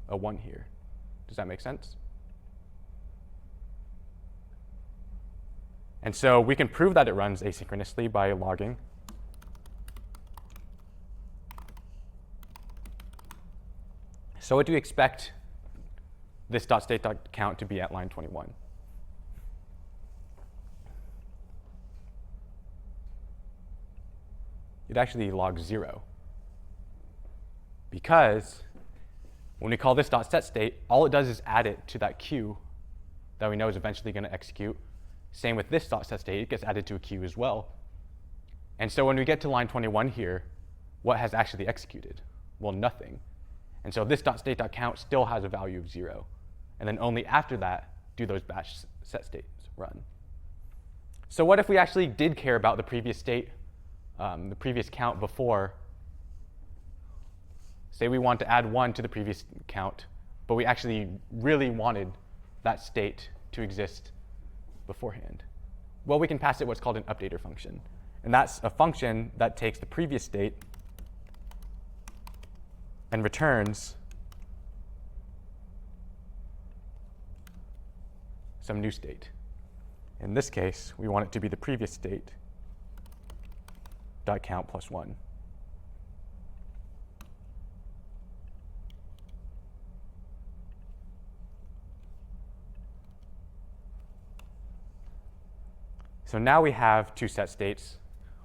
a 1 here. Does that make sense? And so we can prove that it runs asynchronously by logging. So what do we expect this dot state dot count to be at line 21? It actually logs 0. Because when we call this dot set state, all it does is add it to that queue that we know is eventually going to execute. Same with this dot set state, it gets added to a queue as well. And so when we get to line 21 here, what has actually executed? Well, nothing. And so this dot state dot count still has a value of 0. And then only after that do those batch set states run. So what if we actually did care about the previous state, the previous count before? Say we want to add 1 to the previous count, but we actually really wanted that state to exist beforehand. Well, we can pass it what's called an updater function. And that's a function that takes the previous state and returns some new state. In this case, we want it to be the previous state dot count plus 1. So now we have two set states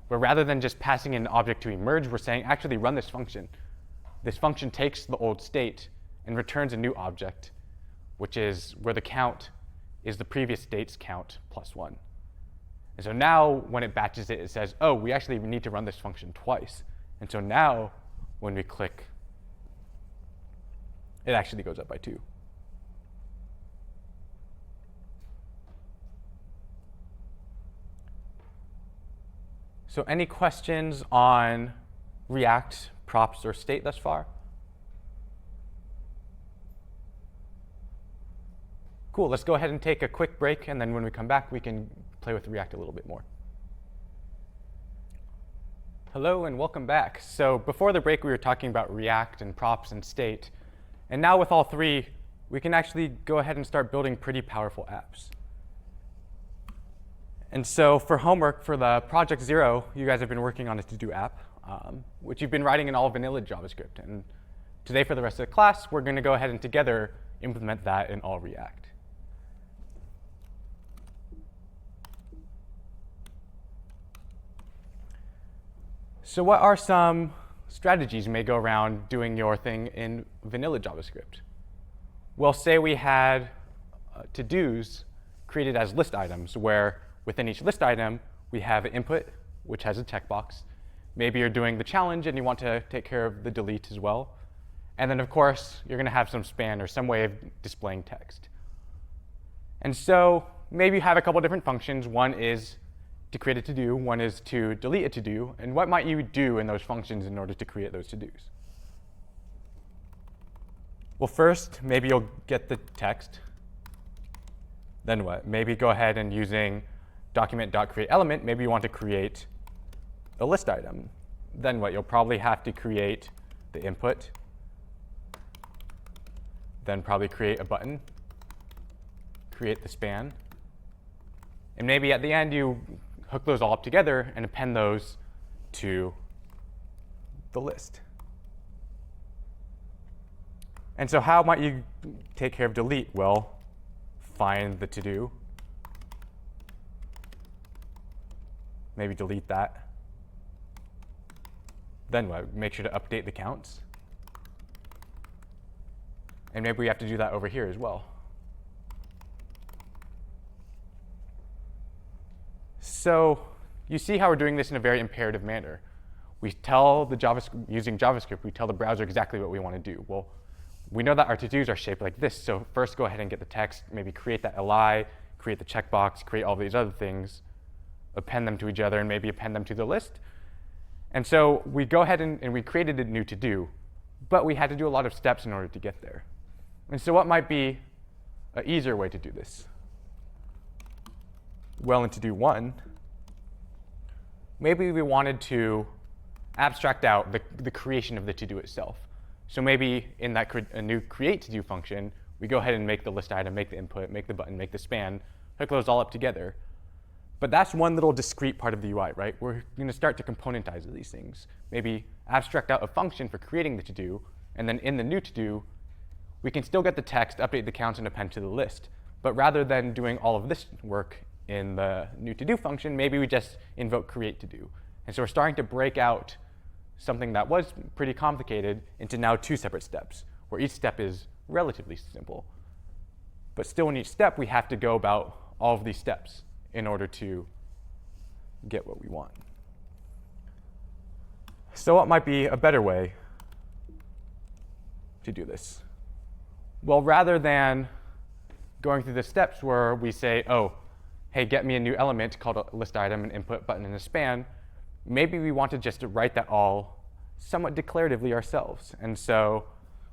where rather than just passing in an object to emerge, we're saying actually run this function. This function takes the old state and returns a new object, which is where the count is the previous state's count plus 1. And so now when it batches it, it says, oh, we actually need to run this function twice. And so now when we click, it actually goes up by 2. So any questions on React, props, or state thus far? Cool, let's go ahead and take a quick break, and then when we come back, we can play with React a little bit more. Hello, and welcome back. So before the break, we were talking about React and props and state. And now with all three, we can actually go ahead and start building pretty powerful apps. And so for homework, for the Project Zero, you guys have been working on a to-do app, which you've been writing in all vanilla JavaScript. And today, for the rest of the class, we're going to go ahead and together implement that in all React. So what are some strategies you may go around doing your thing in vanilla JavaScript? Well, say we had to-dos created as list items, where within each list item, we have an input, which has a checkbox. Maybe you're doing the challenge and you want to take care of the delete as well. And then, of course, you're going to have some span or some way of displaying text. And so maybe you have a couple different functions. One is to create a to-do. One is to delete a to-do. And what might you do in those functions in order to create those to-dos? Well, first, maybe you'll get the text. Then what? Maybe go ahead and using document.createElement, maybe you want to create a list item. Then what? You'll probably have to create the input, then probably create a button, create the span, and maybe at the end you hook those all up together and append those to the list. And so how might you take care of delete? Well, find the to-do, maybe delete that. Then what? Make sure to update the counts. And maybe we have to do that over here as well. So you see how we're doing this in a very imperative manner. We tell the JavaScript, using JavaScript, we tell the browser exactly what we want to do. Well, we know that our to-dos are shaped like this. So first go ahead and get the text, maybe create that li, create the checkbox, create all these other things, append them to each other, and maybe append them to the list. And so we go ahead and we created a new to-do, but we had to do a lot of steps in order to get there. And so what might be an easier way to do this? Well, in to-do one, maybe we wanted to abstract out the creation of the to-do itself. So maybe in that a new create to-do function, we go ahead and make the list item, make the input, make the button, make the span, hook those all up together. But that's one little discrete part of the UI, right? We're going to start to componentize these things. Maybe abstract out a function for creating the to-do, and then in the new to-do, we can still get the text, update the counts, and append to the list. But rather than doing all of this work in the new to-do function, maybe we just invoke create to-do. And so we're starting to break out something that was pretty complicated into now 2 separate steps, where each step is relatively simple. But still in each step, we have to go about all of these steps in order to get what we want. So what might be a better way to do this? Well, rather than going through the steps where we say, oh, hey, get me a new element called a list item, an input, button, and a span, maybe we want to just write that all somewhat declaratively ourselves. And so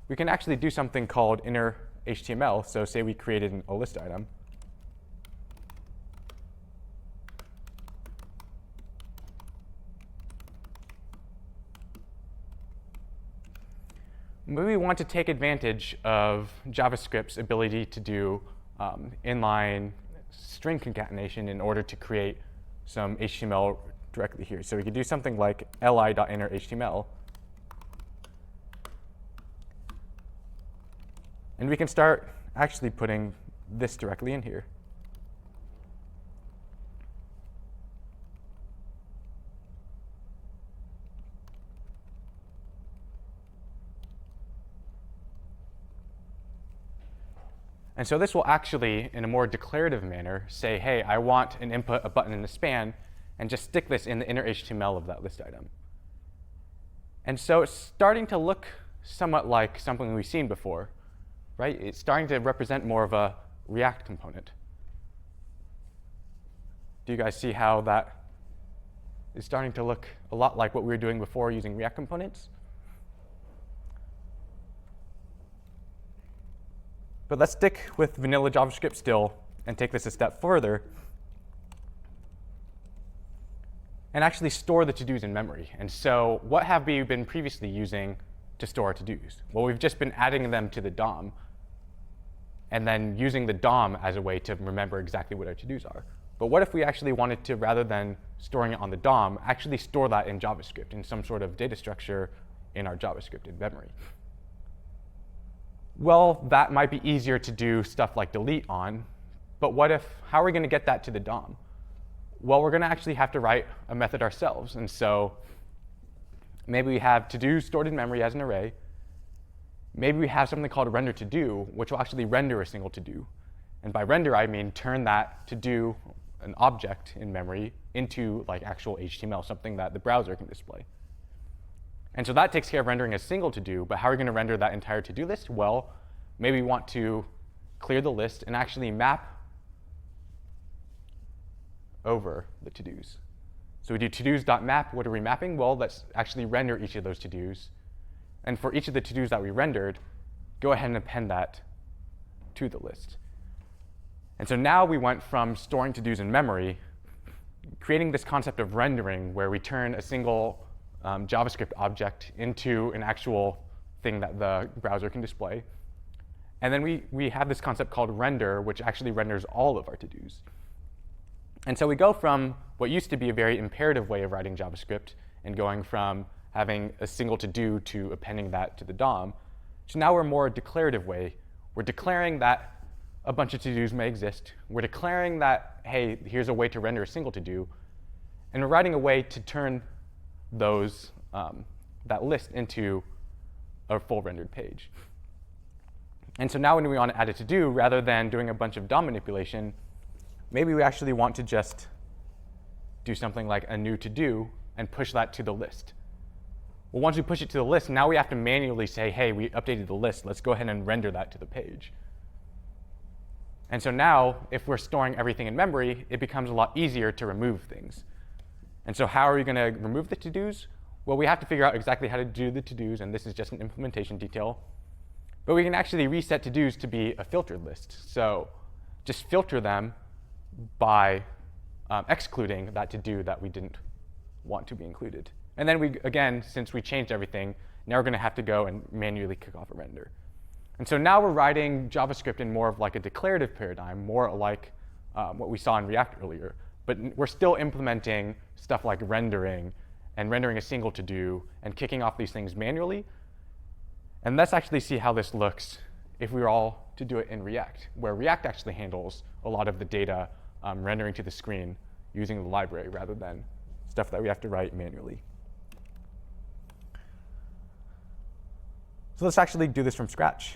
we can actually do something called inner HTML. So say we created a list item. Maybe we want to take advantage of JavaScript's ability to do inline string concatenation in order to create some HTML directly here. So we could do something like li.innerHTML. And we can start actually putting this directly in here. And so this will actually, in a more declarative manner, say, hey, I want an input, a button, and a span, and just stick this in the inner HTML of that list item. And so it's starting to look somewhat like something we've seen before, right? It's starting to represent more of a React component. Do you guys see how that is starting to look a lot like what we were doing before using React components? But let's stick with vanilla JavaScript still and take this a step further and actually store the to-dos in memory. And so what have we been previously using to store our to-dos? Well, we've just been adding them to the DOM and then using the DOM as a way to remember exactly what our to-dos are. But what if we actually wanted to, rather than storing it on the DOM, actually store that in JavaScript, in some sort of data structure in our JavaScript in memory? Well, that might be easier to do stuff like delete on, but how are we going to get that to the DOM? Well, we're going to actually have to write a method ourselves. And so maybe we have to-dos stored in memory as an array. Maybe we have something called render to-do, which will actually render a single to-do. And by render, I mean turn that to-do, an object in memory, into like actual HTML, something that the browser can display. And so that takes care of rendering a single to-do, but how are we going to render that entire to-do list? Well, maybe we want to clear the list and actually map over the to-dos. So we do to-dos.map. What are we mapping? Well, let's actually render each of those to-dos. And for each of the to-dos that we rendered, go ahead and append that to the list. And so now we went from storing to-dos in memory, creating this concept of rendering, where we turn a single JavaScript object into an actual thing that the browser can display. And then we have this concept called render, which actually renders all of our to-dos. And so we go from what used to be a very imperative way of writing JavaScript and going from having a single to-do to appending that to the DOM, to now we're more a declarative way. We're declaring that a bunch of to-dos may exist. We're declaring that, hey, here's a way to render a single to-do. And we're writing a way to turn that list into a full rendered page. And so now when we want to add a to-do, rather than doing a bunch of DOM manipulation, maybe we actually want to just do something like a new to-do and push that to the list. Well, once we push it to the list, now we have to manually say, hey, we updated the list. Let's go ahead and render that to the page. And so now, if we're storing everything in memory, it becomes a lot easier to remove things. And so how are we going to remove the to-dos? Well, we have to figure out exactly how to do the to-dos, and this is just an implementation detail. But we can actually reset to-dos to be a filtered list. So just filter them by excluding that to-do that we didn't want to be included. And then we, again, since we changed everything, now we're going to have to go and manually kick off a render. And so now we're writing JavaScript in more of like a declarative paradigm, more like what we saw in React earlier. But we're still implementing stuff like rendering and rendering a single to-do and kicking off these things manually. And let's actually see how this looks if we were all to do it in React, where React actually handles a lot of the data rendering to the screen using the library rather than stuff that we have to write manually. So let's actually do this from scratch.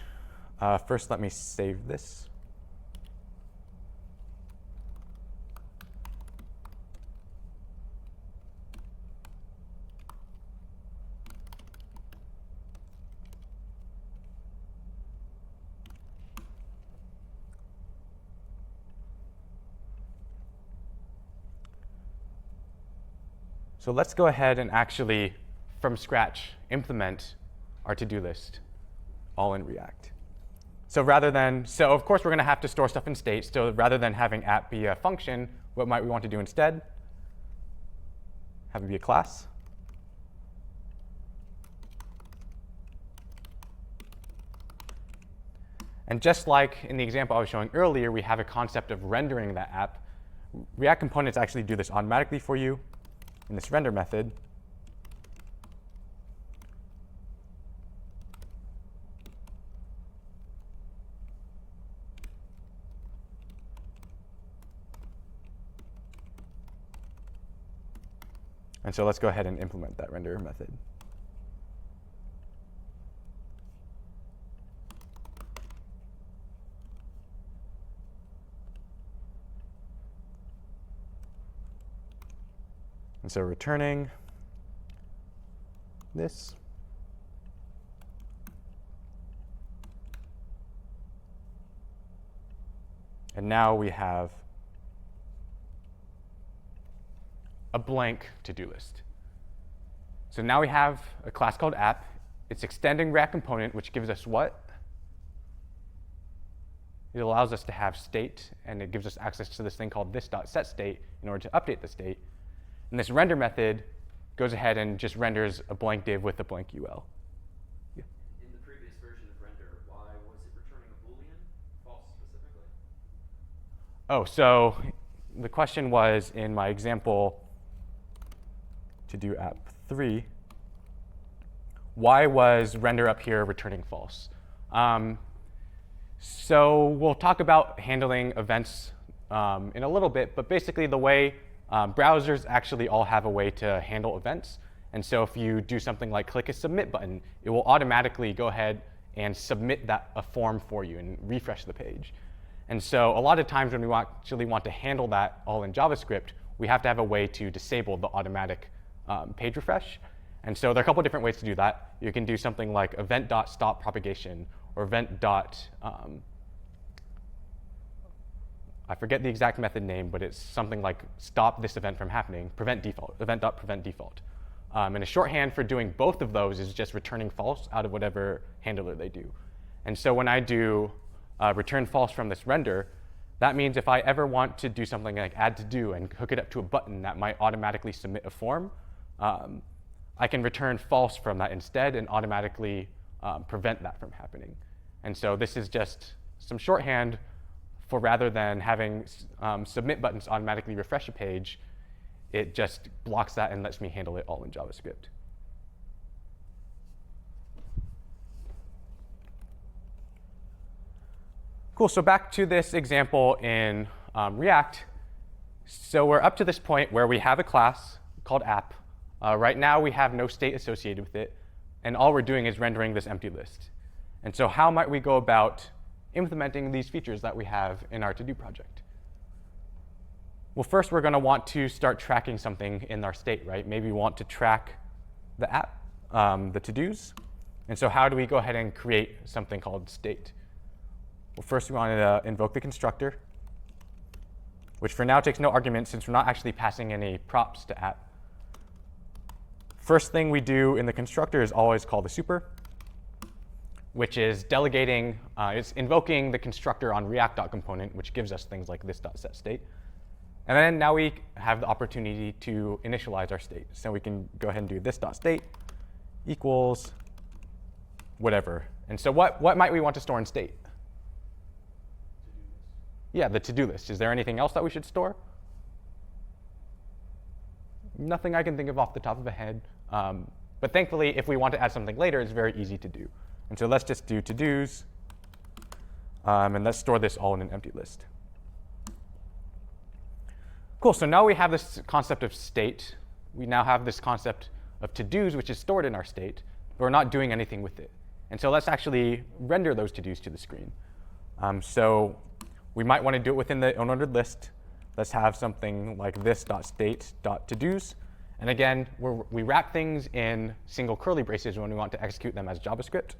First, let me save this. So let's go ahead and actually, from scratch, implement our to-do list all in React. So of course we're going to have to store stuff in state. So rather than having app be a function, what might we want to do instead? Have it be a class. And just like in the example I was showing earlier, we have a concept of rendering that app. React components actually do this automatically for you in this render method. And so let's go ahead and implement that render method. And so returning this. And now we have a blank to-do list. So now we have a class called app. It's extending React component, which gives us what? It allows us to have state, and it gives us access to this thing called this.setState in order to update the state. And this render method goes ahead and just renders a blank div with a blank UL.
In the previous version of render, why was it returning a Boolean, false specifically?
Oh, so the question was in my example to do app 3, why was render up here returning false? So we'll talk about handling events in a little bit, but basically the way browsers actually all have a way to handle events. And so if you do something like click a submit button, it will automatically go ahead and submit a form for you and refresh the page. And so a lot of times when we actually want to handle that all in JavaScript, we have to have a way to disable the automatic page refresh. And so there are a couple different ways to do that. You can do something like event.stop-propagation or I forget the exact method name, but it's something like stop this event from happening, prevent default, event.prevent default. And a shorthand for doing both of those is just returning false out of whatever handler they do. And so when I do return false from this render, that means if I ever want to do something like add to do and hook it up to a button that might automatically submit a form, I can return false from that instead and automatically prevent that from happening. And so this is just some shorthand for rather than having submit buttons automatically refresh a page, it just blocks that and lets me handle it all in JavaScript. Cool, so back to this example in React. So we're up to this point where we have a class called app. Right now we have no state associated with it, and all we're doing is rendering this empty list. And so how might we go about implementing these features that we have in our to-do project? Well, first we're going to want to start tracking something in our state, right? Maybe we want to track the app, the to-dos. And so how do we go ahead and create something called state? Well, first we want to invoke the constructor, which for now takes no arguments since we're not actually passing any props to app. First thing we do in the constructor is always call the super, which is delegating, it's invoking the constructor on React.component, which gives us things like this.setState. And then now we have the opportunity to initialize our state. So we can go ahead and do this.state equals whatever. And so what might we want to store in state? Yeah, the to-do list. Is there anything else that we should store? Nothing I can think of off the top of my head. But thankfully, if we want to add something later, it's very easy to do. And so let's just do to-dos, and let's store this all in an empty list. Cool, so now we have this concept of state. We now have this concept of to-dos, which is stored in our state, but we're not doing anything with it. And so let's actually render those to-dos to the screen. So we might want to do it within the unordered list. Let's have something like this.state.todos. And again, we wrap things in single curly braces when we want to execute them as JavaScript.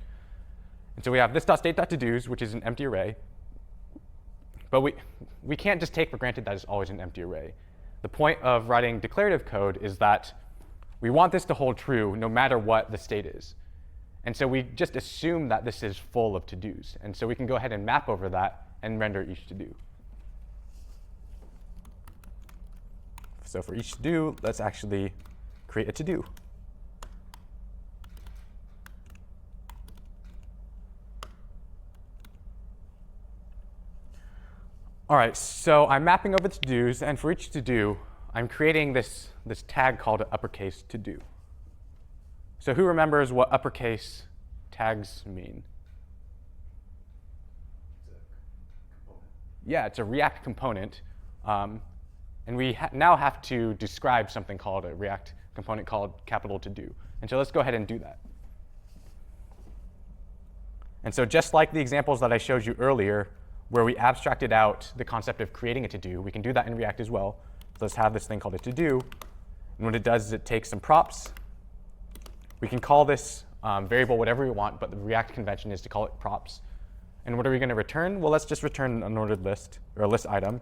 And so we have this.state.todos, which is an empty array. But we can't just take for granted that it's always an empty array. The point of writing declarative code is that we want this to hold true no matter what the state is. And so we just assume that this is full of to-dos. And so we can go ahead and map over that and render each to-do. So for each to-do, let's actually create a to-do. All right, so I'm mapping over the to-dos, and for each to-do, I'm creating this tag called an uppercase to-do. So who remembers what uppercase tags mean? Yeah, it's a React component. And we now have to describe something called a React component called capital to-do. And so let's go ahead and do that. And so just like the examples that I showed you earlier, where we abstracted out the concept of creating a to-do, we can do that in React as well. So let's have this thing called a to-do. And what it does is it takes some props. We can call this variable whatever we want, but the React convention is to call it props. And what are we going to return? Well, let's just return an unordered list, or a list item.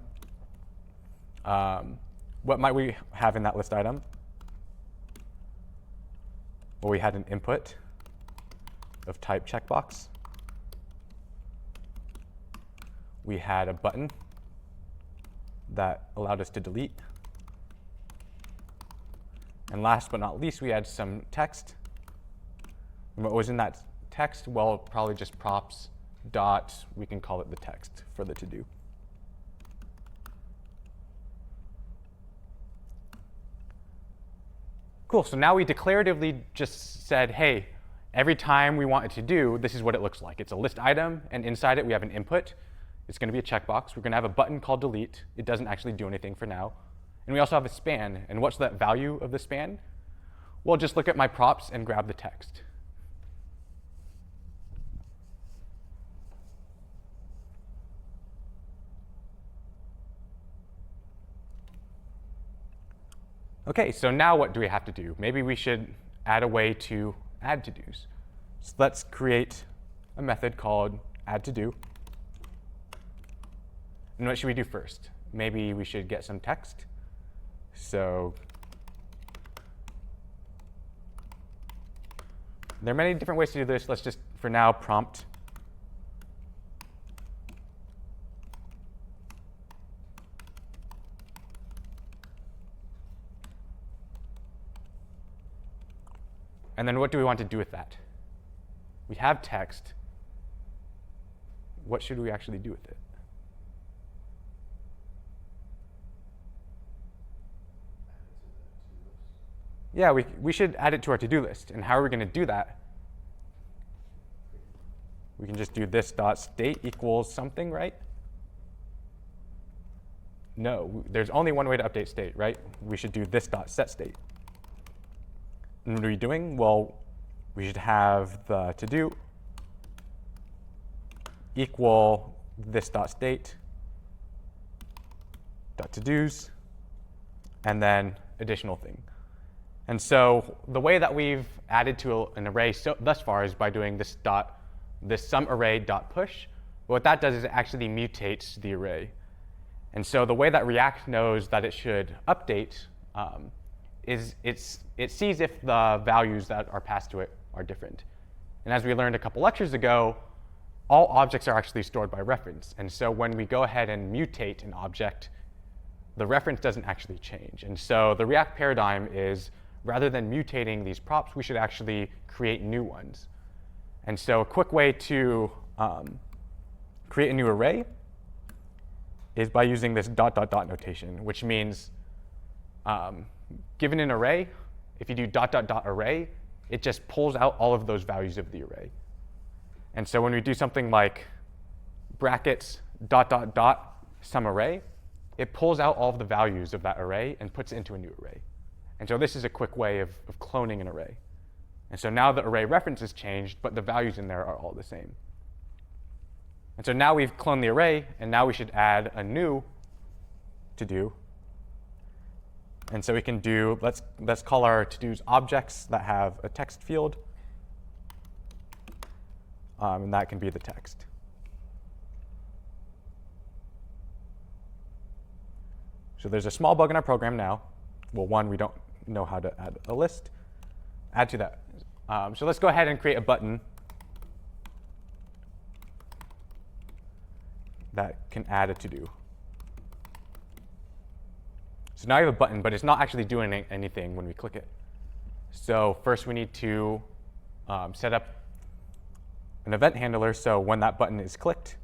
What might we have in that list item? Well, we had an input of type checkbox. We had a button that allowed us to delete. And last but not least, we had some text. And what was in that text? Well, probably just props dot, we can call it the text for the to-do. Cool, so now we declaratively just said, hey, every time we want it to do, this is what it looks like. It's a list item, and inside it we have an input. It's going to be a checkbox. We're going to have a button called delete. It doesn't actually do anything for now. And we also have a span. And what's that value of the span? Well, just look at my props and grab the text. OK, so now what do we have to do? Maybe we should add a way to add to-dos. So let's create a method called addToDo. And what should we do first? Maybe we should get some text. So there are many different ways to do this. Let's just, for now, prompt. And then what do we want to do with that? We have text. What should we actually do with it? Yeah, we should add it to our to-do list. And how are we going to do that? We can just do this dot state equals something, right? No, there's only one way to update state, right? We should do this dot set state. And what are we doing? Well, we should have the to-do equal this dot state dot to-dos, and then additional thing. And so the way that we've added to an array thus far is by doing this sum array dot push. What that does is it actually mutates the array. And so the way that React knows that it should update is it sees if the values that are passed to it are different. And as we learned a couple lectures ago, all objects are actually stored by reference. And so when we go ahead and mutate an object, the reference doesn't actually change. And so the React paradigm is, rather than mutating these props, we should actually create new ones. And so a quick way to create a new array is by using this dot dot dot notation, which means given an array, if you do dot dot dot array, it just pulls out all of those values of the array. And so when we do something like brackets dot dot dot sum array, it pulls out all of the values of that array and puts it into a new array. And so this is a quick way of cloning an array. And so now the array reference has changed, but the values in there are all the same. And so now we've cloned the array, and now we should add a new to-do. And so we can do, let's call our to-dos objects that have a text field. And that can be the text. So there's a small bug in our program now. Well, one, we don't know how to add a list. Add to that. So let's go ahead and create a button that can add a to-do. So now you have a button, but it's not actually doing anything when we click it. So first we need to set up an event handler. So when that button is clicked,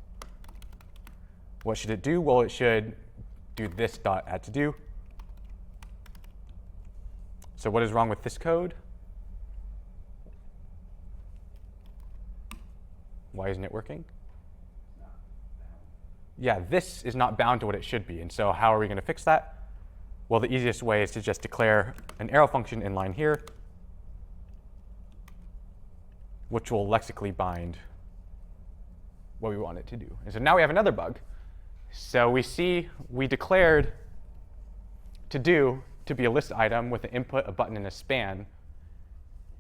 what should it do? Well, it should do this dot add to do. So what is wrong with this code? Why isn't it working? Yeah, this is not bound to what it should be. And so how are we going to fix that? Well, the easiest way is to just declare an arrow function in line here, which will lexically bind what we want it to do. And so now we have another bug. So we see we declared to to be a list item with an input, a button, and a span.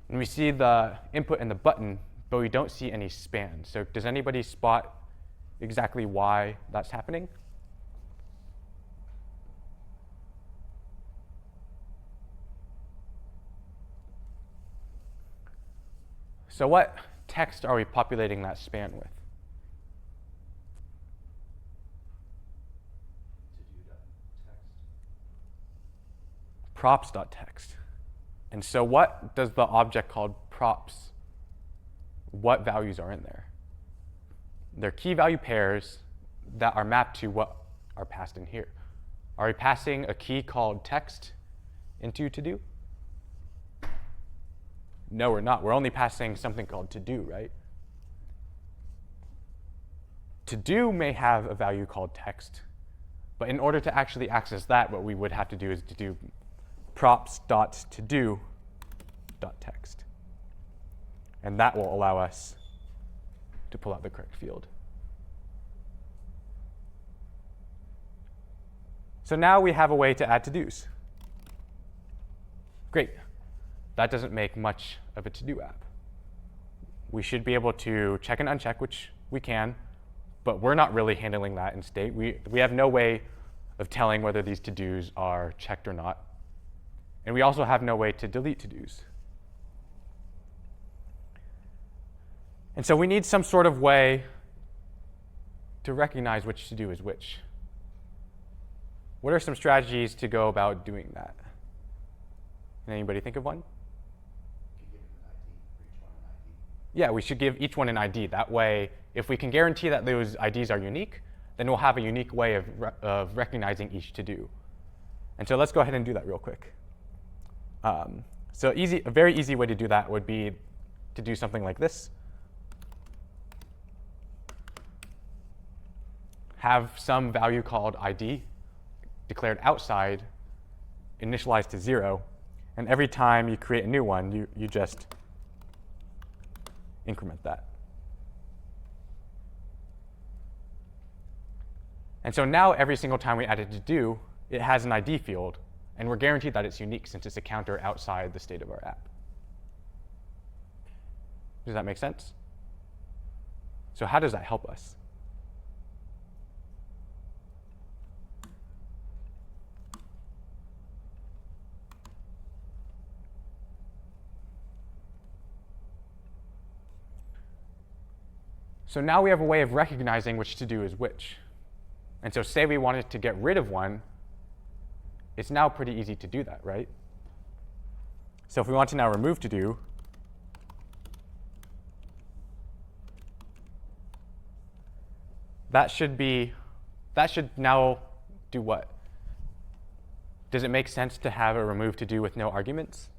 And we see the input and the button, but we don't see any span. So does anybody spot exactly why that's happening? So what text are we populating that span with? Props.text. And so what does the object called props, what values are in there? They're key value pairs that are mapped to what are passed in here. Are we passing a key called text into to-do? No, we're not. We're only passing something called to-do, right? To-do may have a value called text, but in order to actually access that, what we would have to do is to do props.todo.text. And that will allow us to pull out the correct field. So now we have a way to add to-dos. Great. That doesn't make much of a to-do app. We should be able to check and uncheck, which we can, but we're not really handling that in state. We have no way of telling whether these to-dos are checked or not. And we also have no way to delete to-dos. And so we need some sort of way to recognize which to-do is which. What are some strategies to go about doing that? Can anybody think of one? Yeah, we should give each one an ID. That way, if we can guarantee that those IDs are unique, then we'll have a unique way of recognizing each to-do. And so let's go ahead and do that real quick. So a very easy way to do that would be to do something like this. Have some value called ID declared outside, initialized to 0, and every time you create a new one, you just increment that. And so now every single time we add a to-do, it has an ID field, and we're guaranteed that it's unique since it's a counter outside the state of our app. Does that make sense? So how does that help us? So now we have a way of recognizing which to-do is which. And so say we wanted to get rid of one, it's now pretty easy to do that, right? So if we want to now remove to-do, that should now do what? Does it make sense to have a remove to-do with no arguments?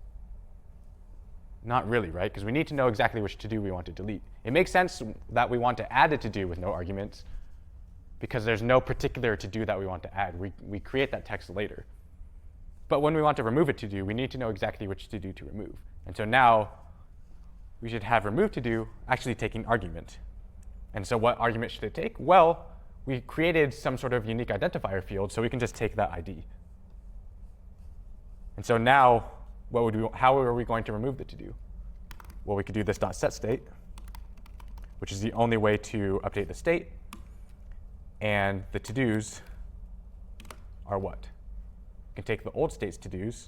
Not really, right? Because we need to know exactly which to-do we want to delete. It makes sense that we want to add a to-do with no arguments because there's no particular to-do that we want to add. We create that text later. But when we want to remove a to-do, we need to know exactly which to-do to remove. And so now we should have remove to-do actually taking argument. And so what argument should it take? Well, we created some sort of unique identifier field, so we can just take that ID. And so now, how are we going to remove the to-do? Well, we could do this .setState, which is the only way to update the state. And the to-dos are what? We can take the old state's to-dos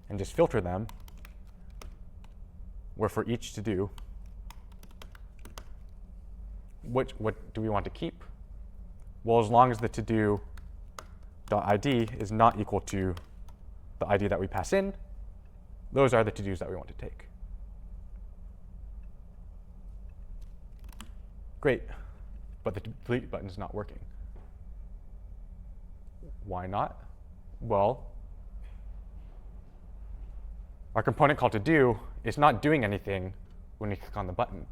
and just filter them, where for each to-do, what do we want to keep? Well, as long as the to-do .id is not equal to the ID that we pass in, those are the to-dos that we want to take. Great, but the delete button is not working. Why not? Well, our component called to-do is not doing anything when we click on the button.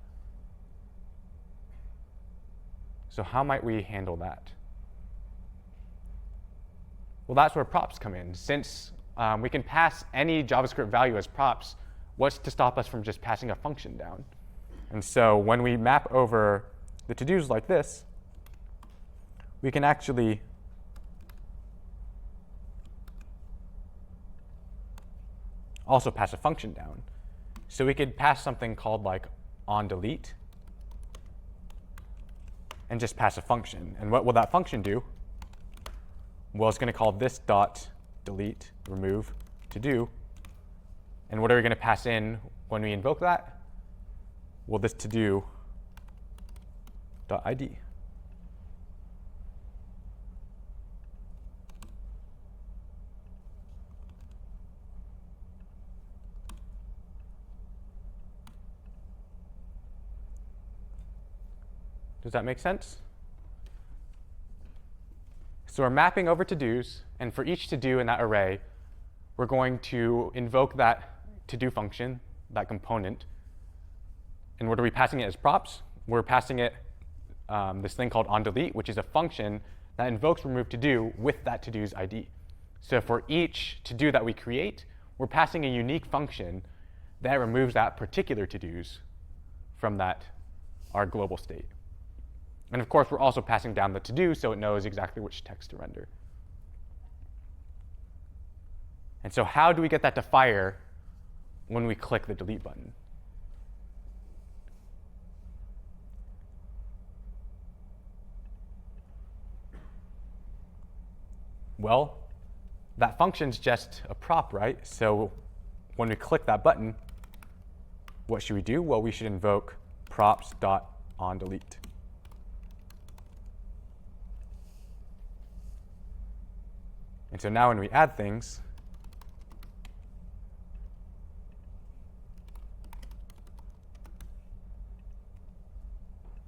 So how might we handle that? Well, that's where props come in. Since we can pass any JavaScript value as props, what's to stop us from just passing a function down? And so when we map over the to-dos like this, we can actually also pass a function down. So we could pass something called like onDelete and just pass a function. And what will that function do? Well, it's going to call this dot delete remove to do. And what are we going to pass in when we invoke that? Well, this to do dot ID. Does that make sense? So we're mapping over to-dos, and for each to-do in that array, we're going to invoke that to-do function, that component. And what are we passing it as props? We're passing it this thing called onDelete, which is a function that invokes remove to-do with that to-do's ID. So for each to-do that we create, we're passing a unique function that removes that particular to-dos from our global state. And of course, we're also passing down the to-do so it knows exactly which text to render. And so how do we get that to fire when we click the delete button? Well, that function's just a prop, right? So when we click that button, what should we do? Well, we should invoke props.onDelete. And so now when we add things,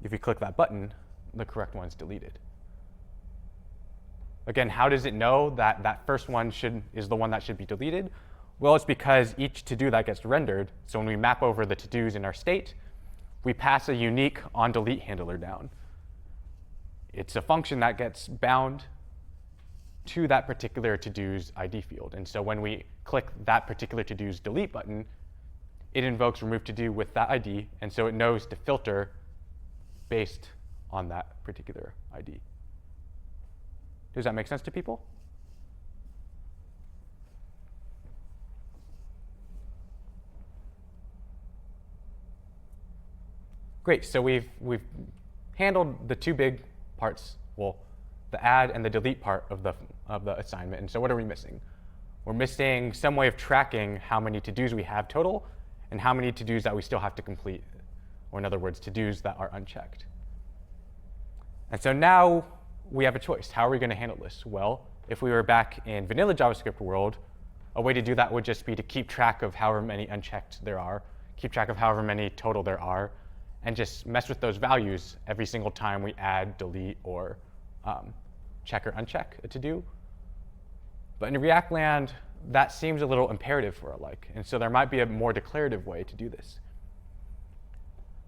if we click that button, the correct one's deleted. Again, how does it know that that first one is the one that should be deleted? Well, it's because each to-do that gets rendered, so when we map over the to-dos in our state, we pass a unique onDelete handler down. It's a function that gets bound to that particular to-do's ID field. And so when we click that particular to-do's delete button, it invokes remove to-do with that ID, and so it knows to filter based on that particular ID. Does that make sense to people? Great, so we've handled the two big parts, well, the add and the delete part of the assignment. And so what are we missing? We're missing some way of tracking how many to-dos we have total and how many to-dos that we still have to complete, or in other words, to-dos that are unchecked. And so now we have a choice. How are we going to handle this? Well, if we were back in vanilla JavaScript world, a way to do that would just be to keep track of however many unchecked there are, keep track of however many total there are, and just mess with those values every single time we add, delete, or check or uncheck a to-do. But in React land, that seems a little imperative for a like, and so there might be a more declarative way to do this.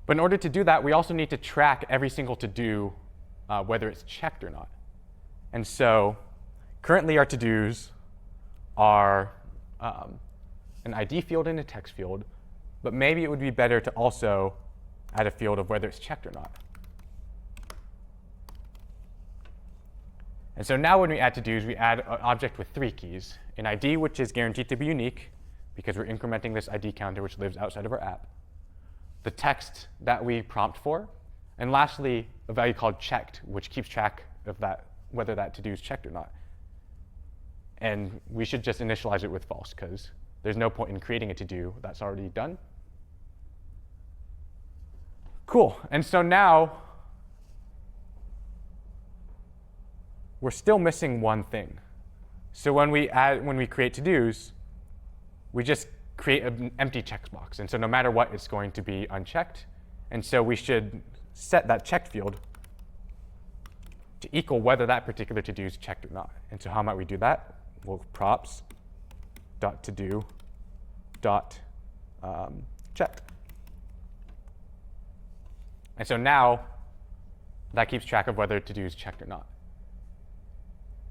But in order to do that, we also need to track every single to-do, whether it's checked or not. And so currently our to-dos are an ID field and a text field, but maybe it would be better to also add a field of whether it's checked or not. And so now when we add to-dos, we add an object with 3 keys. An ID, which is guaranteed to be unique, because we're incrementing this ID counter, which lives outside of our app. The text that we prompt for. And lastly, a value called checked, which keeps track of that, whether that to-do is checked or not. And we should just initialize it with false, because there's no point in creating a to-do that's already done. Cool. And so now we're still missing one thing. So when we create to-dos, we just create an empty checkbox. And so no matter what, it's going to be unchecked. And so we should set that checked field to equal whether that particular to-do is checked or not. And so how might we do that? Well, props.to-do.check. And so now that keeps track of whether to-do is checked or not.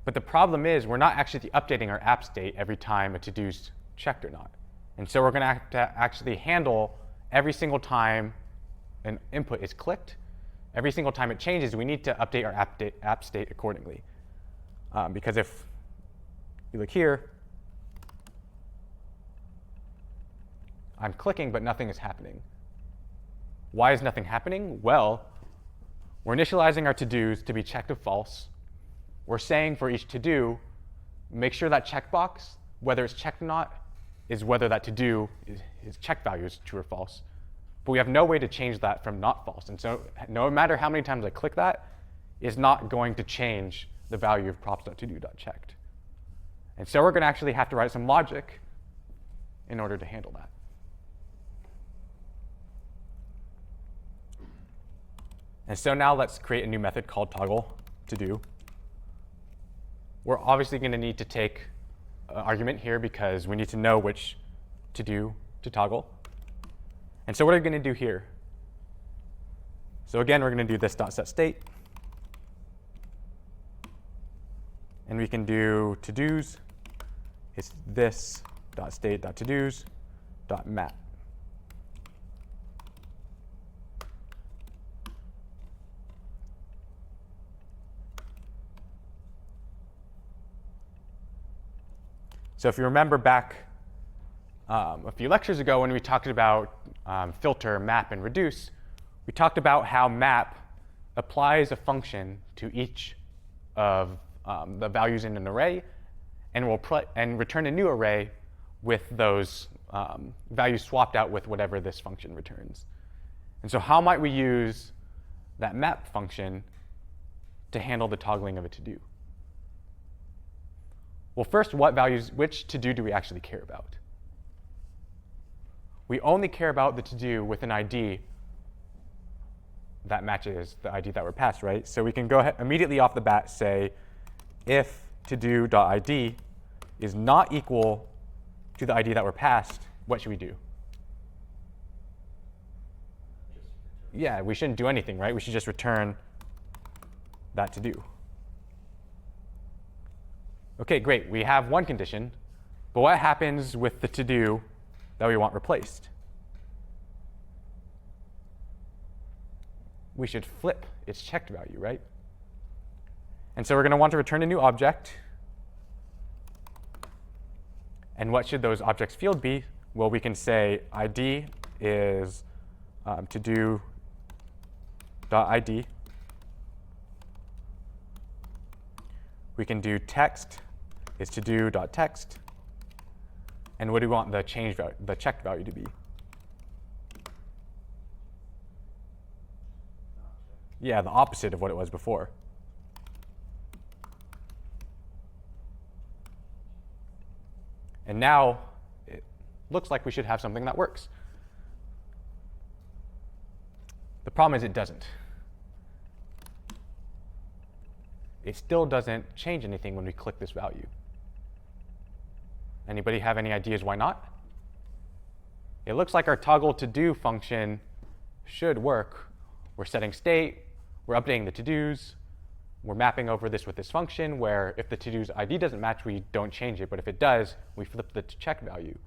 But the problem is we're not actually updating our app state every time a to-do is checked or not. And so we're going to have to actually handle every single time an input is clicked. Every single time it changes, we need to update our app state accordingly. Because if you look here, I'm clicking, but nothing is happening. Why is nothing happening? Well, we're initializing our to-dos to be checked if false. We're saying for each to-do, make sure that checkbox, whether it's checked or not, is whether that to-do is check value is true or false. But we have no way to change that from not false. And so no matter how many times I click that, it's not going to change the value of props.todo.checked. And so we're going to actually have to write some logic in order to handle that. And so now let's create a new method called toggle to do. We're obviously going to need to take an argument here because we need to know which to do to toggle. And so what are we going to do here? So again, we're going to do this dot set state. And we can do to-dos. It's this dot state dot to-dos dot map. So if you remember back a few lectures ago when we talked about filter, map, and reduce, we talked about how map applies a function to each of the values in an array and will return a new array with those values swapped out with whatever this function returns. And so how might we use that map function to handle the toggling of a to-do? Well, first, which to-do do we actually care about? We only care about the to-do with an ID that matches the ID that we're passed, right? So we can go ahead immediately off the bat say, if to-do.id is not equal to the ID that we're passed, what should we do? Yeah, we shouldn't do anything, right? We should just return that to-do. OK, great. We have one condition. But what happens with the to-do that we want replaced? We should flip its checked value, right? And so we're going to want to return a new object. And what should those objects field be? Well, we can say ID is to-do.id. We can do text is to-do.text. And what do we want the change value, the checked value to be? Yeah, the opposite of what it was before. And now it looks like we should have something that works. The problem is it doesn't. It still doesn't change anything when we click this value. Anybody have any ideas why not? It looks like our toggle to do function should work. We're setting state, we're updating the to-dos, we're mapping over this with this function where if the to-do's ID doesn't match, we don't change it, but if it does, we flip the check value.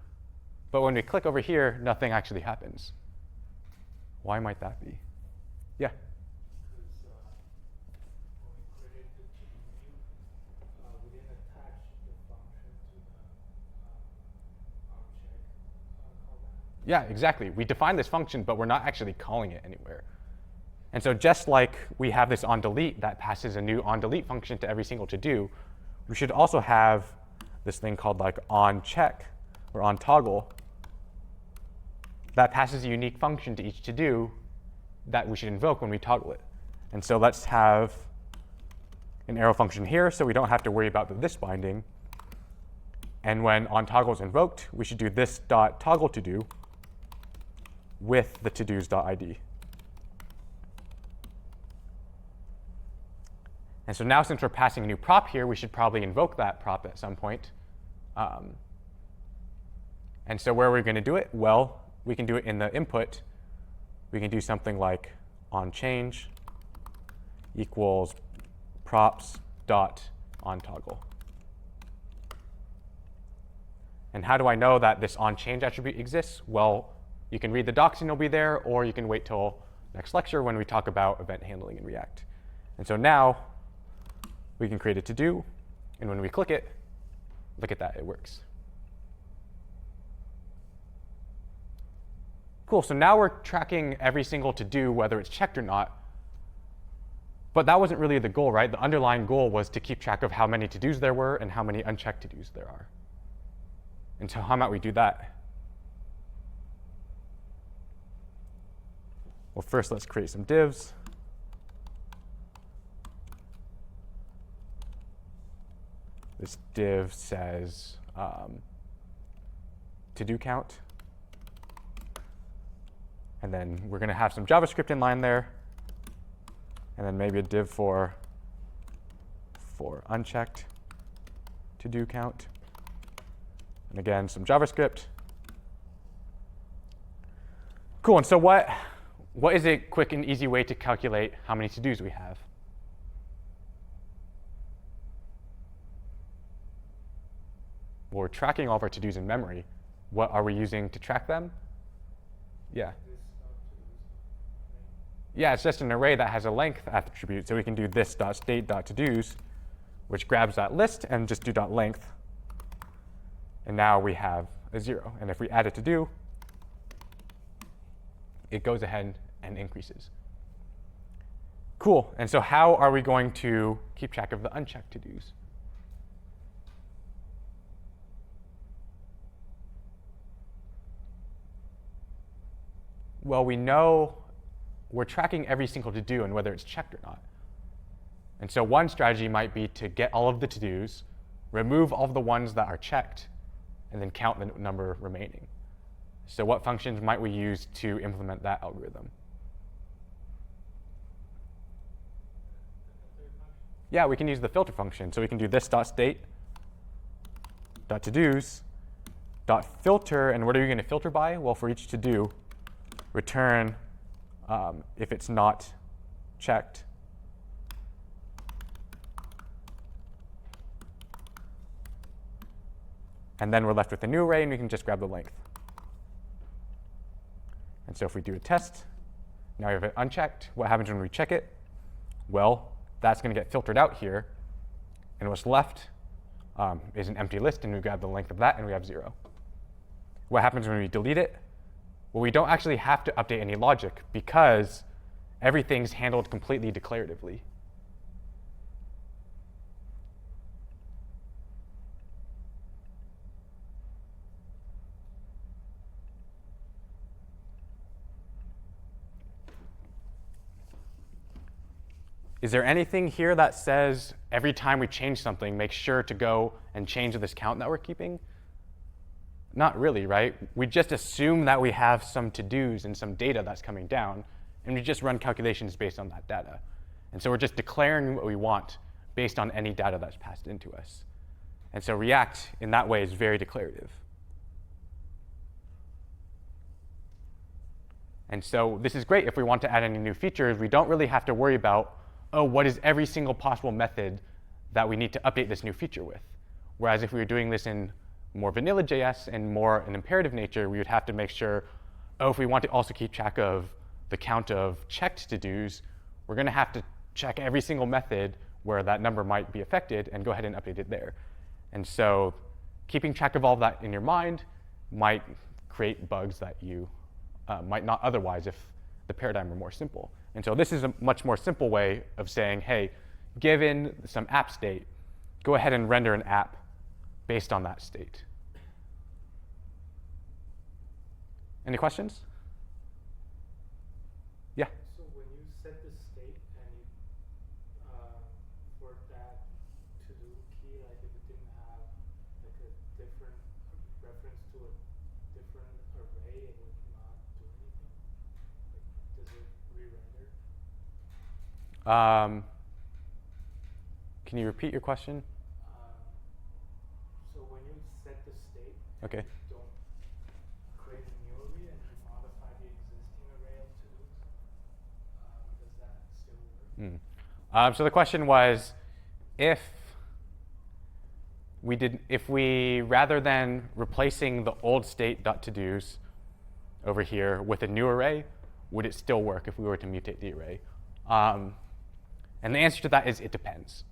But when we click over here, nothing actually happens. Why might that be? Yeah? Yeah, exactly. We define this function, but we're not actually calling it anywhere. And so just like we have this onDelete that passes a new onDelete function to every single to-do, we should also have this thing called like onCheck or onToggle that passes a unique function to each to-do that we should invoke when we toggle it. And so let's have an arrow function here so we don't have to worry about the this binding. And when onToggle is invoked, we should do this dot toggle to do with the to-dos.id. And so now since we're passing a new prop here, we should probably invoke that prop at some point. And so where are we going to do it? Well, we can do it in the input. We can do something like onChange equals props dot onToggle. And how do I know that this onChange attribute exists? Well, you can read the docs and it'll be there, or you can wait till next lecture when we talk about event handling in React. And so now we can create a to-do, and when we click it, look at that, it works. Cool, so now we're tracking every single to-do, whether it's checked or not. But that wasn't really the goal, right? The underlying goal was to keep track of how many to-dos there were and how many unchecked to-dos there are. And so how might we do that? Well, first let's create some divs. This div says to-do count. And then we're going to have some JavaScript in line there. And then maybe a div for unchecked to-do count. And again, some JavaScript. Cool, and so what is a quick and easy way to calculate how many to-dos we have? Well, we're tracking all of our to-dos in memory. What are we using to track them? Yeah. Yeah, it's just an array that has a length attribute, so we can do this.state.todos, which grabs that list and just do .length. And now we have a 0. And if we add a to-do, it goes ahead and increases. Cool. And so how are we going to keep track of the unchecked to-dos? Well, we know we're tracking every single to-do and whether it's checked or not. And so one strategy might be to get all of the to-dos, remove all of the ones that are checked, and then count the number remaining. So what functions might we use to implement that algorithm? Yeah, we can use the filter function. So we can do this.state.todos.filter, and what are you going to filter by? Well, for each to-do, return if it's not checked. And then we're left with a new array, and we can just grab the length. And so if we do a test, now we have it unchecked. What happens when we check it? Well, that's going to get filtered out here. And what's left is an empty list, and we grab the length of that, and we have 0. What happens when we delete it? Well, we don't actually have to update any logic because everything's handled completely declaratively. Is there anything here that says every time we change something, make sure to go and change this count that we're keeping? Not really, right? We just assume that we have some to-dos and some data that's coming down, and we just run calculations based on that data. And so we're just declaring what we want based on any data that's passed into us. And so React, in that way, is very declarative. And so this is great if we want to add any new features. We don't really have to worry about, oh, what is every single possible method that we need to update this new feature with? Whereas if we were doing this in more vanilla JS and more an imperative nature, we would have to make sure, oh, if we want to also keep track of the count of checked to-dos, we're going to have to check every single method where that number might be affected and go ahead and update it there. And so keeping track of all that in your mind might create bugs that you might not otherwise if the paradigm were more simple. And so this is a much more simple way of saying, hey, given some app state, go ahead and render an app based on that state. Any questions? Yeah?
So when you set the state and you, for that to-do key, like if it didn't have like a different reference to a different array, it would not do anything? Like, does it re-render?
Can you repeat your question?
So when you set the state,
Okay.
you don't create a new array and you modify the existing array of to-dos, does that still work?
So the question was, if we rather than replacing the old state.todos over here with a new array, would it still work if we were to mutate the array? And the answer to that is it depends.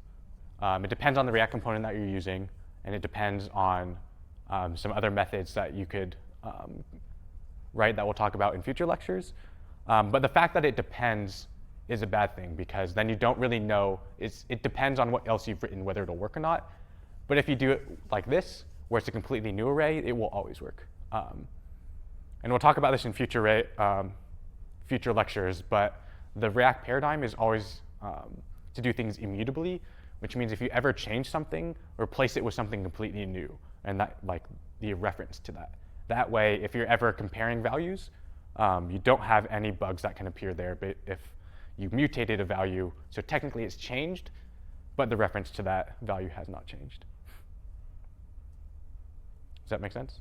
It depends on the React component that you're using, and it depends on some other methods that you could right, that we'll talk about in future lectures. But the fact that it depends is a bad thing, because then you don't really know. It depends on what else you've written, whether it'll work or not. But if you do it like this, where it's a completely new array, it will always work. And we'll talk about this in future lectures, but the React paradigm is always to do things immutably, which means if you ever change something, replace it with something completely new, and that, like, the reference to that. That way, if you're ever comparing values, you don't have any bugs that can appear there. But if you mutated a value, so technically it's changed, but the reference to that value has not changed. Does that make sense?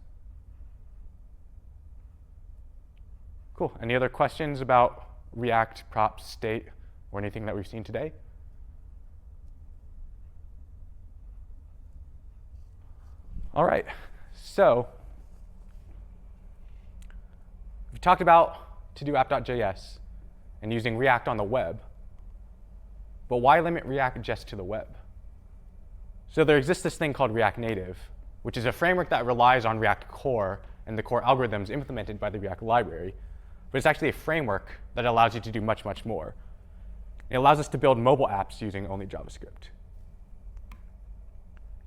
Cool. Any other questions about React, props, state, or anything that we've seen today? All right. So we've talked about to do app.js and using React on the web. But why limit React just to the web? So there exists this thing called React Native, which is a framework that relies on React Core and the core algorithms implemented by the React library. But it's actually a framework that allows you to do much, much more. It allows us to build mobile apps using only JavaScript.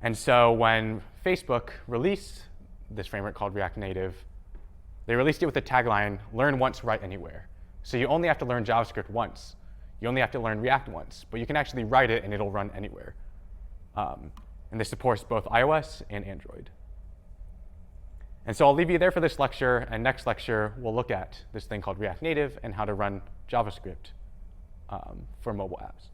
And so when Facebook released this framework called React Native, they released it with the tagline, learn once, write anywhere. So you only have to learn JavaScript once. You only have to learn React once. But you can actually write it, and it'll run anywhere. And this supports both iOS and Android. And so I'll leave you there for this lecture. And next lecture, we'll look at this thing called React Native and how to run JavaScript for mobile apps.